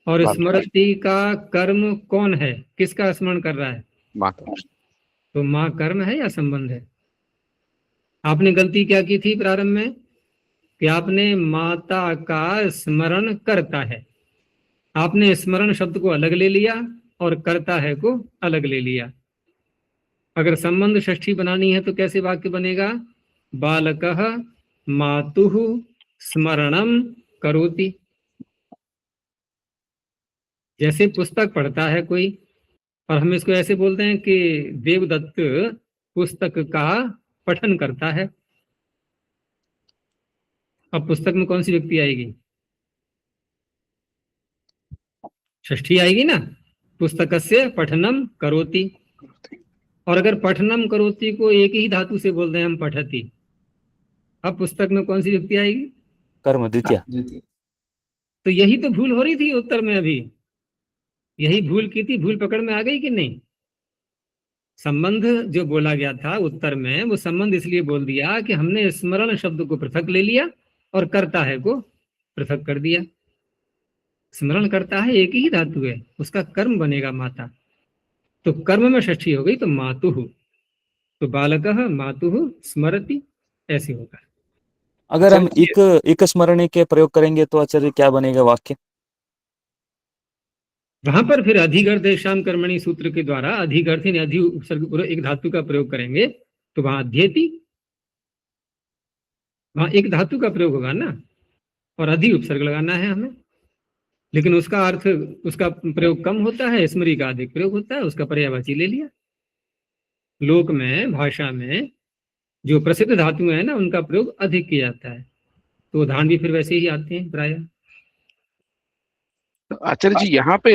और बालक। स्मरति का कर्म कौन है? किसका स्मरण कर रहा है? माता। तो माँ कर्म है या संबंध है? आपने गलती क्या की थी प्रारंभ में कि आपने माता का स्मरण करता है, आपने स्मरण शब्द को अलग ले लिया और करता है को अलग ले लिया। अगर संबंध षष्ठी बनानी है तो कैसे वाक्य बनेगा? बालकः मातुः स्मरणम करोति। जैसे पुस्तक पढ़ता है कोई, और हम इसको ऐसे बोलते हैं कि देवदत्त पुस्तक का पठन करता है। अब पुस्तक में कौन सी व्यक्ति आएगी? षष्ठी आएगी ना, पुस्तकस्य पठनम करोति। और अगर पठनम करोति को एक ही धातु से बोल दें हम पठती, अब पुस्तक में कौन सी युक्ति आएगी? कर्म द्वितीय। द्वितीय। तो यही तो भूल हो रही थी उत्तर में, अभी यही भूल की थी, भूल पकड़ में आ गई कि नहीं? संबंध जो बोला गया था उत्तर में, वो संबंध इसलिए बोल दिया कि हमने स्मरण शब्द को पृथक ले लिया और करता है को पृथक कर दिया। स्मरण करता है एक ही धातु है, उसका कर्म बनेगा माता, तो कर्म में षष्ठी हो गई तो मातुः, तो बालकः मातुः स्मरति, ऐसे होगा। अगर हम एक स्मरणी के प्रयोग करेंगे तो आचार्य क्या बनेगा वाक्य? वहां पर फिर अधिगर्देशाम कर्मणि सूत्र के द्वारा अधिगर्थ यानी अधि उपसर्ग पूर्वक एक धातु का प्रयोग करेंगे तो वहां अध्येति, वहां एक धातु का प्रयोग होगा ना, और अधि उपसर्ग लगाना है हमें, लेकिन उसका अर्थ, उसका प्रयोग कम होता है, स्मृति का अधिक प्रयोग होता है, उसका पर्यायवाची ले लिया। लोक में, भाषा में जो प्रसिद्ध धातुएं हैं ना, उनका प्रयोग अधिक किया जाता है, तो उदाहरण भी फिर वैसे ही आते हैं प्राय। आचार्य जी यहाँ पे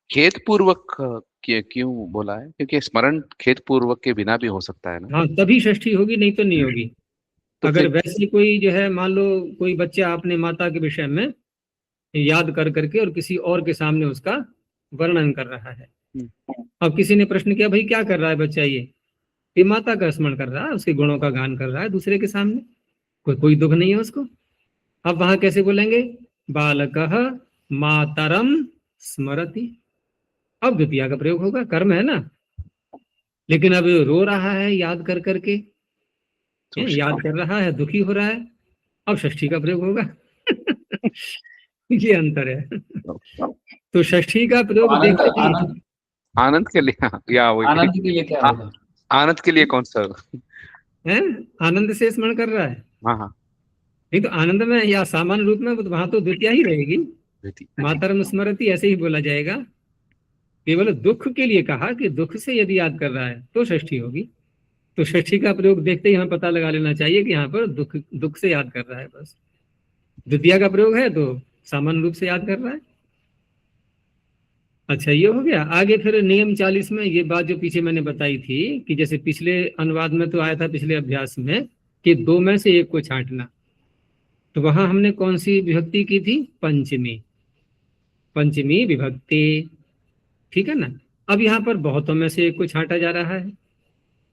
खेद पूर्वक क्यों बोला है? क्योंकि स्मरण खेद पूर्वक के बिना भी हो सकता है ना। हाँ, तभी षष्ठी होगी, नहीं तो नहीं होगी। तो अगर फिर वैसे कोई जो है, मान लो कोई बच्चा अपने माता के विषय में याद कर करके और किसी और के सामने उसका वर्णन कर रहा है, अब किसी ने प्रश्न किया भाई क्या कर रहा है बच्चा, ये माता का स्मरण कर रहा है, उसके गुणों का गान कर रहा है दूसरे के सामने, कोई दुख नहीं है उसको। अब वहां कैसे बोलेंगे? बालकः मातरम स्मरति, अब द्वितीया का प्रयोग होगा, कर्म है ना, लेकिन अब रो रहा है याद कर करके, याद कर रहा है, दुखी हो रहा है, अब षष्ठी का प्रयोग होगा। ये अंतर है। तो षष्ठी का प्रयोग आनंद के लिए, या वही आनंद के लिए क्या होगा? आनंद के लिए कौन सा है? आनंद से स्मरण कर रहा है। हाँ हाँ, नहीं तो आनंद में या सामान्य रूप में वहां तो द्वितीया ही रहेगी, मातरम स्मरति ऐसे ही बोला जाएगा। केवल दुख के लिए कहा कि दुख से यदि याद कर रहा है तो षष्ठी होगी, तो षष्ठी का प्रयोग देखते ही हमें पता लगा लेना चाहिए कि यहाँ पर दुख से याद कर रहा है बस। द्वितीया का प्रयोग है तो सामान्य रूप से याद कर रहा है। अच्छा, ये हो गया। आगे फिर नियम 40 में ये बात जो पीछे मैंने बताई थी कि जैसे पिछले अनुवाद में तो आया था, पिछले अभ्यास में, कि दो में से एक को छांटना, तो वहां हमने कौन सी विभक्ति की थी? पंचमी, पंचमी विभक्ति, ठीक है ना। अब यहाँ पर बहुतों में से एक को छांटा जा रहा है,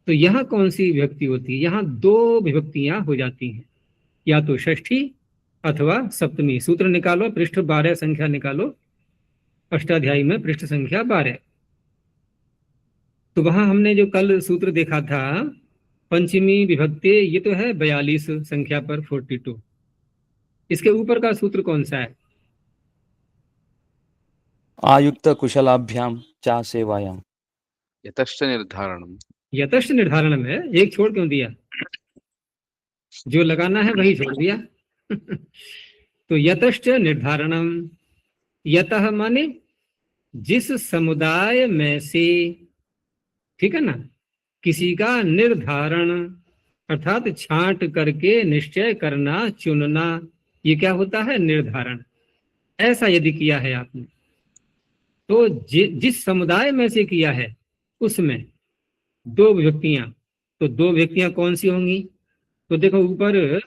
तो यहाँ कौन सी विभक्ति होती है? यहाँ दो विभक्तियां हो जाती हैं, या तो षष्ठी अथवा सप्तमी। सूत्र निकालो, पृष्ठ 12 संख्या निकालो, अष्टाध्यायी में पृष्ठ संख्या 12। तो वहां हमने जो कल सूत्र देखा था पंचमी विभक्ति, ये तो है 42 संख्या पर 42। इसके ऊपर का सूत्र कौन सा है? आयुक्त कुशलाभ्याम चा सेवायाम। यतश्च निर्धारणम, यतश्च निर्धारण में एक छोड़ क्यों दिया? जो लगाना है वही छोड़ दिया। तो यतश्च निर्धारणम, यतः माने जिस समुदाय में से, ठीक है ना, किसी का निर्धारण अर्थात छांट करके निश्चय करना, चुनना, ये क्या होता है? निर्धारण। ऐसा यदि किया है आपने, तो जिस समुदाय में से किया है उसमें दो विभक्तियां, तो दो विभक्तियां कौन सी होंगी? तो देखो ऊपर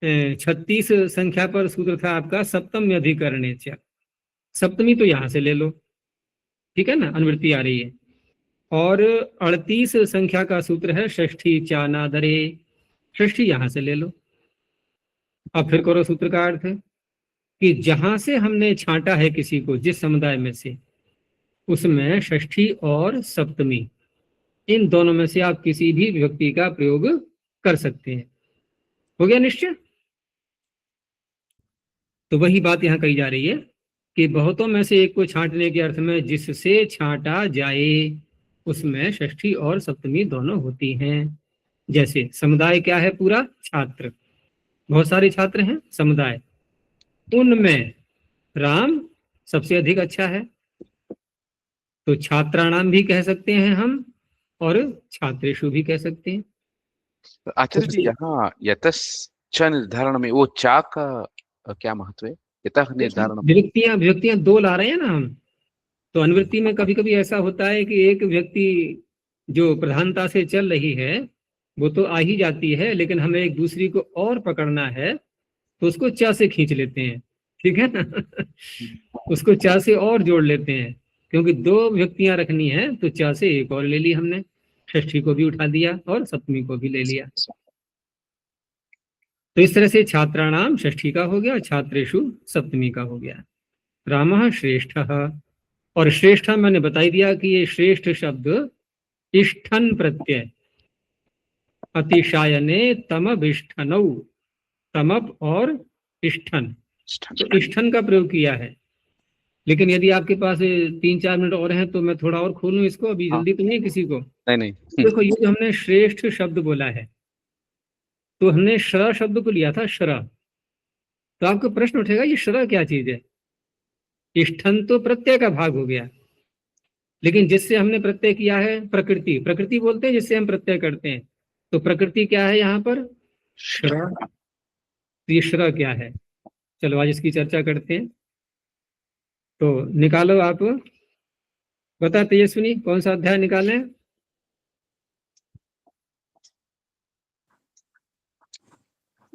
36 संख्या पर सूत्र था आपका सप्तम अधिकरणे च, सप्तमी तो यहां से ले लो, ठीक है ना, अनुवृत्ति आ रही है। और 38 संख्या का सूत्र है षष्ठी चानादरे, षष्ठी यहां से ले लो। अब फिर करो सूत्र का अर्थ कि जहां से हमने छांटा है किसी को, जिस समुदाय में से, उसमें षष्ठी और सप्तमी, इन दोनों में से आप किसी भी विभक्ति का प्रयोग कर सकते हैं। हो गया निश्चय? तो वही बात यहां कही जा रही है कि बहुतों में से एक को छांटने के अर्थ में जिससे छांटा जाए उसमें षष्ठी और सप्तमी दोनों होती हैं। जैसे समुदाय क्या है? पूरा छात्र, बहुत सारे छात्र हैं समुदाय, उनमें राम सबसे अधिक अच्छा है, तो छात्राणाम भी कह सकते हैं हम, और छात्रेषु भी कह सकते हैं। आचार्य जी यहाँ यतश्च निर्धारण में वो चा का क्या महत्व है? यतः निर्धारण, विभक्तियां दो ला रहे हैं ना हम, तो अनुवृत्ति में कभी कभी ऐसा होता है कि एक व्यक्ति जो प्रधानता से चल रही है वो तो आ ही जाती है, लेकिन हमें एक दूसरी को और पकड़ना है तो उसको च से खींच लेते हैं, ठीक है ना। उसको च से और जोड़ लेते हैं, क्योंकि दो व्यक्तियां रखनी है तो च से एक और ले ली हमने, षष्ठी को भी उठा दिया और सप्तमी को भी ले लिया। तो इस तरह से छात्राणाम षष्ठी का हो गया, छात्रेषु सप्तमी का हो गया। रामः श्रेष्ठः, और श्रेष्ठ मैंने बताई दिया कि ये श्रेष्ठ शब्द इष्ठन प्रत्यय, अतिशायने तमभिष्ठनौ, तमप और इष्ठन, तो इष्ठन का प्रयोग किया है। लेकिन यदि आपके पास 3-4 मिनट और हैं तो मैं थोड़ा और खोलूं इसको, अभी हाँ। जल्दी तो नहीं है किसी को। नहीं देखो ये जो हमने श्रेष्ठ शब्द बोला है, तो हमने श्र शब्द को लिया था, श्र। तो आपको प्रश्न उठेगा ये श्र क्या चीज है। इष्ठन तो प्रत्यय का भाग हो गया, लेकिन जिससे हमने प्रत्यय किया है प्रकृति, प्रकृति बोलते हैं जिससे हम प्रत्यय करते हैं, तो प्रकृति क्या है यहाँ पर, श्र। तो ये श्र क्या है, चलो आज इसकी चर्चा करते हैं। तो निकालो आप, बता तेजस्विनी कौन सा अध्याय निकालें।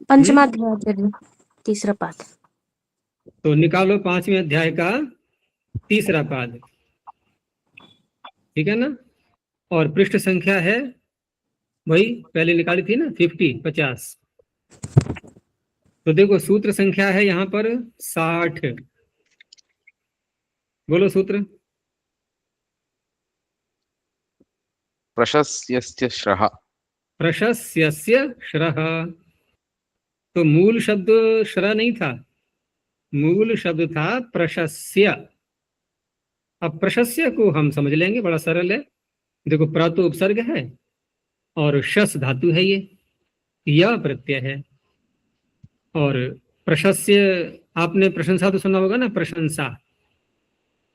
पंचमाध्याय आचार्य, तीसरा पाठ। तो निकालो 5वें अध्याय का तीसरा पाद, ठीक है ना। और पृष्ठ संख्या है वही पहले निकाली थी ना, 50। तो देखो सूत्र संख्या है यहाँ पर 60। बोलो सूत्र। प्रशस्यस्य श्रः, प्रशस्यस्य श्रः, तो मूल शब्द श्र नहीं था, मूल शब्द था प्रशस्य। अब प्रशस्य को हम समझ लेंगे, बड़ा सरल है। देखो प्र तो उपसर्ग है और शस धातु है, ये यह प्रत्यय है। और प्रशस्य, आपने प्रशंसा तो सुना होगा ना, प्रशंसा,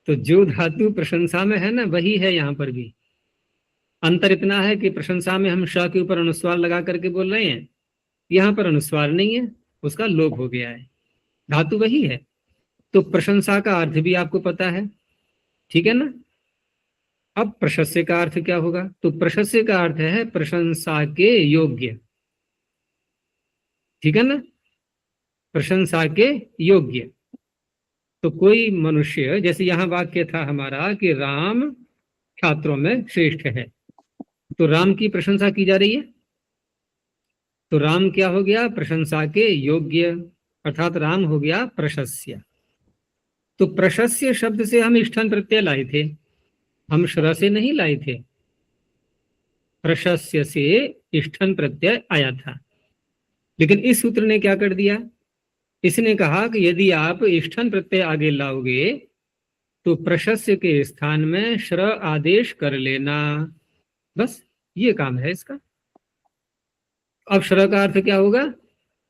तो जो धातु प्रशंसा में है ना वही है यहाँ पर भी। अंतर इतना है कि प्रशंसा में हम श के ऊपर अनुस्वार लगा करके बोल रहे हैं, यहाँ पर अनुस्वार नहीं है, उसका लोप हो गया है, धातु वही है। तो प्रशंसा का अर्थ भी आपको पता है, ठीक है ना। अब प्रशस्य का अर्थ क्या होगा, तो प्रशस्य का अर्थ है प्रशंसा के योग्य, ठीक है ना, प्रशंसा के योग्य। तो कोई मनुष्य, जैसे यहाँ वाक्य था हमारा कि राम छात्रों में श्रेष्ठ है, तो राम की प्रशंसा की जा रही है, तो राम क्या हो गया, प्रशंसा के योग्य, अर्थात राम हो गया प्रशस्य। तो प्रशस्य शब्द से हम इष्ठन प्रत्यय लाए थे, हम श्र से नहीं लाए थे, प्रशस्य से इष्ठन प्रत्यय आया था। लेकिन इस सूत्र ने क्या कर दिया, इसने कहा कि यदि आप इष्ठन प्रत्यय आगे लाओगे तो प्रशस्य के स्थान में श्र आदेश कर लेना, बस ये काम है इसका। अब श्र का अर्थ क्या होगा,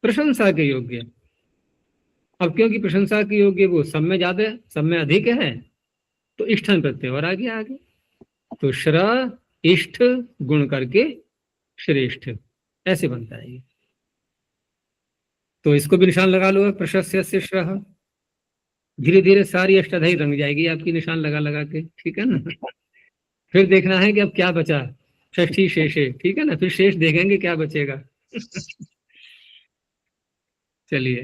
प्रशंसा के योग्य। अब क्योंकि प्रशंसा के योग्य वो सब में ज्यादा, सब में अधिक है, तो इष्ठन प्रत्यय और आगे, तो श्र इष्ट गुण करके श्रेष्ठ, ऐसे बनता है ये। तो इसको भी निशान लगा लो, प्रशस्य से श्रह। धीरे धीरे सारी अष्टाध्यायी रंग जाएगी आपकी निशान लगा लगा के, ठीक है ना। फिर देखना है कि अब क्या बचा, षष्ठी शेषे, ठीक है ना, फिर शेष देखेंगे क्या बचेगा। चलिए,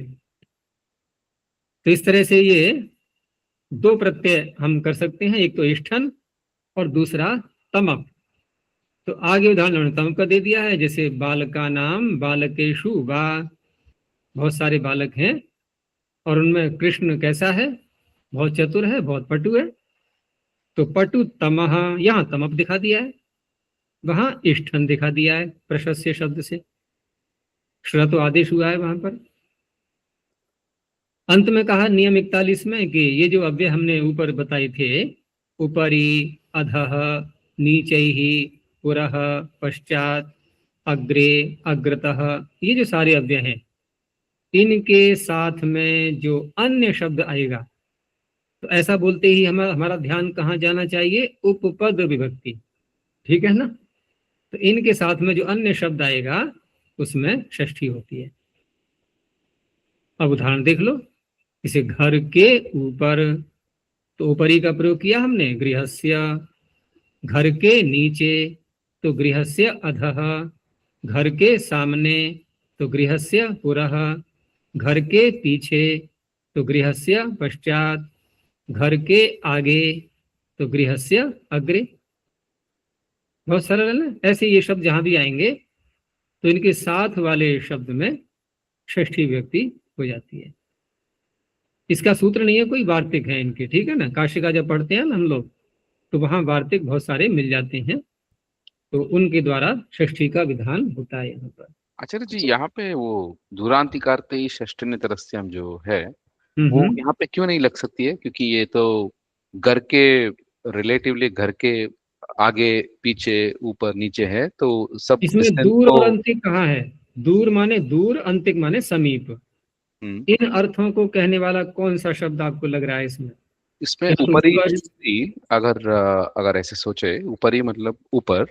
तो इस तरह से ये 2 प्रत्यय हम कर सकते हैं, एक तो इष्ठन और दूसरा तमप। तो आगे उदाहरण तमप का दे दिया है, जैसे बालका नाम बालकेशु वा, बहुत सारे बालक हैं और उनमें कृष्ण कैसा है, बहुत चतुर है, बहुत पटु है, तो पटु तमह, यहाँ तमप दिखा दिया है, वहां इष्ठन दिखा दिया है प्रशस्य शब्द से, श्र तो आदेश हुआ है वहां पर। अंत में कहा नियम 41 में कि ये जो अव्यय हमने ऊपर बताए थे, उपरि, अधः, नीचैः, पुरः, पश्चात, अग्रे, अग्रतः, ये जो सारे अव्यय हैं, इनके साथ में जो अन्य शब्द आएगा, तो ऐसा बोलते ही हमारा ध्यान कहाँ जाना चाहिए, उपपद विभक्ति, ठीक है ना। तो इनके साथ में जो अन्य शब्द आएगा उसमें षष्ठी होती है। अब उदाहरण देख लो, इसे घर के ऊपर, तो ऊपरी का प्रयोग किया हमने, गृहस्य, घर के नीचे, तो गृहस्य अधः, घर के सामने तो गृहस्य पुरः, घर के पीछे तो गृहस्य पश्चात, घर के आगे तो गृहस्य अग्रे। बहुत सरल है ना। ऐसे ये शब्द जहां भी आएंगे तो इनके साथ वाले शब्द में षष्ठी विभक्ति हो जाती है। इसका सूत्र नहीं है कोई, वार्तिक है इनके, ठीक है ना। काशिका जब पढ़ते हैं ना हम लोग तो वहां वार्तिक बहुत सारे मिल जाते हैं, तो उनके द्वारा षष्ठी का विधान होता है यहाँ पर। आचार्य जी यहाँ पे वो दूरांतिकार्ते षष्ठिन तरस्यम जो है वो हम्म। यहाँ पे क्यों नहीं लग सकती है, क्योंकि ये तो घर के रिलेटिवली घर के आगे पीछे ऊपर नीचे है, तो सब इसमें डिस्टेंस दूर तो और अंतिक कहाँ है? दूर माने दूर, अंतिक माने समीप। हम्म, इन अर्थों को कहने वाला कौन सा शब्द आपको लग रहा है इसमें? इसमें यहाँ ऊपरी ऊपर। अगर अगर ऐसे सोचे, ऊपरी मतलब ऊपर,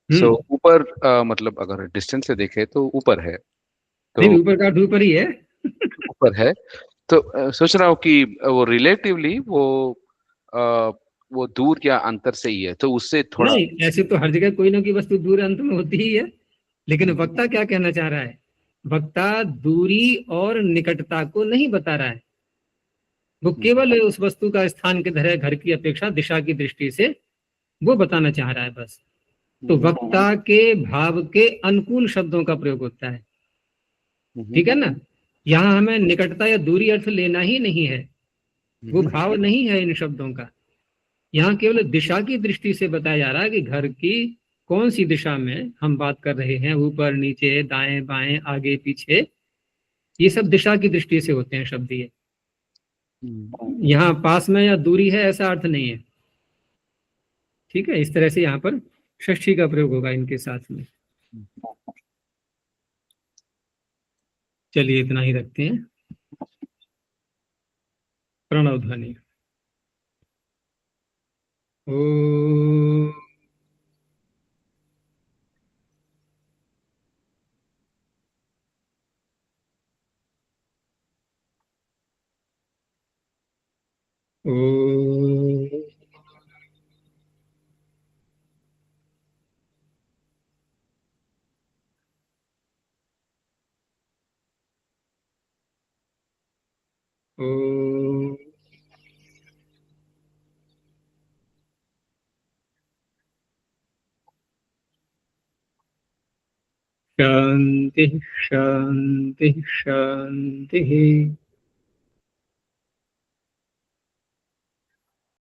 सो हम्म। ऊपर मतलब अगर डिस्टेंस से देखे तो ऊपर है, तो नहीं, ऊपर का ऊपर ही है। ऊपर है, तो सोच रहा हूँ कि वो रिलेटिवली अ, वो दूर या अंतर से ही है, तो उससे थोड़ा नहीं, ऐसे तो हर जगह कोई ना कोई वस्तु दूर अंत में होती ही है, लेकिन वक्ता क्या कहना चाह रहा है? वक्ता दूरी और निकटता को नहीं बता रहा है, वो केवल उस वस्तु का स्थान किधर है घर की अपेक्षा दिशा की दृष्टि से वो बताना चाह रहा है बस। तो वक्ता के भाव के अनुकूल शब्दों का प्रयोग होता है, ठीक है ना। यहाँ हमें निकटता या दूरी अर्थ लेना ही नहीं है, वो भाव नहीं है इन शब्दों का। यहाँ केवल दिशा की दृष्टि से बताया जा रहा है कि घर की कौन सी दिशा में हम बात कर रहे हैं, ऊपर नीचे दाएं बाएं आगे पीछे, ये सब दिशा की दृष्टि से होते हैं शब्द ये। यहाँ पास में या दूरी है ऐसा अर्थ नहीं है, ठीक है। इस तरह से यहाँ पर षष्ठी का प्रयोग होगा इनके साथ में। चलिए इतना ही रखते हैं। प्रणव ध्वनि। ओ ओ शांति शांति शांति।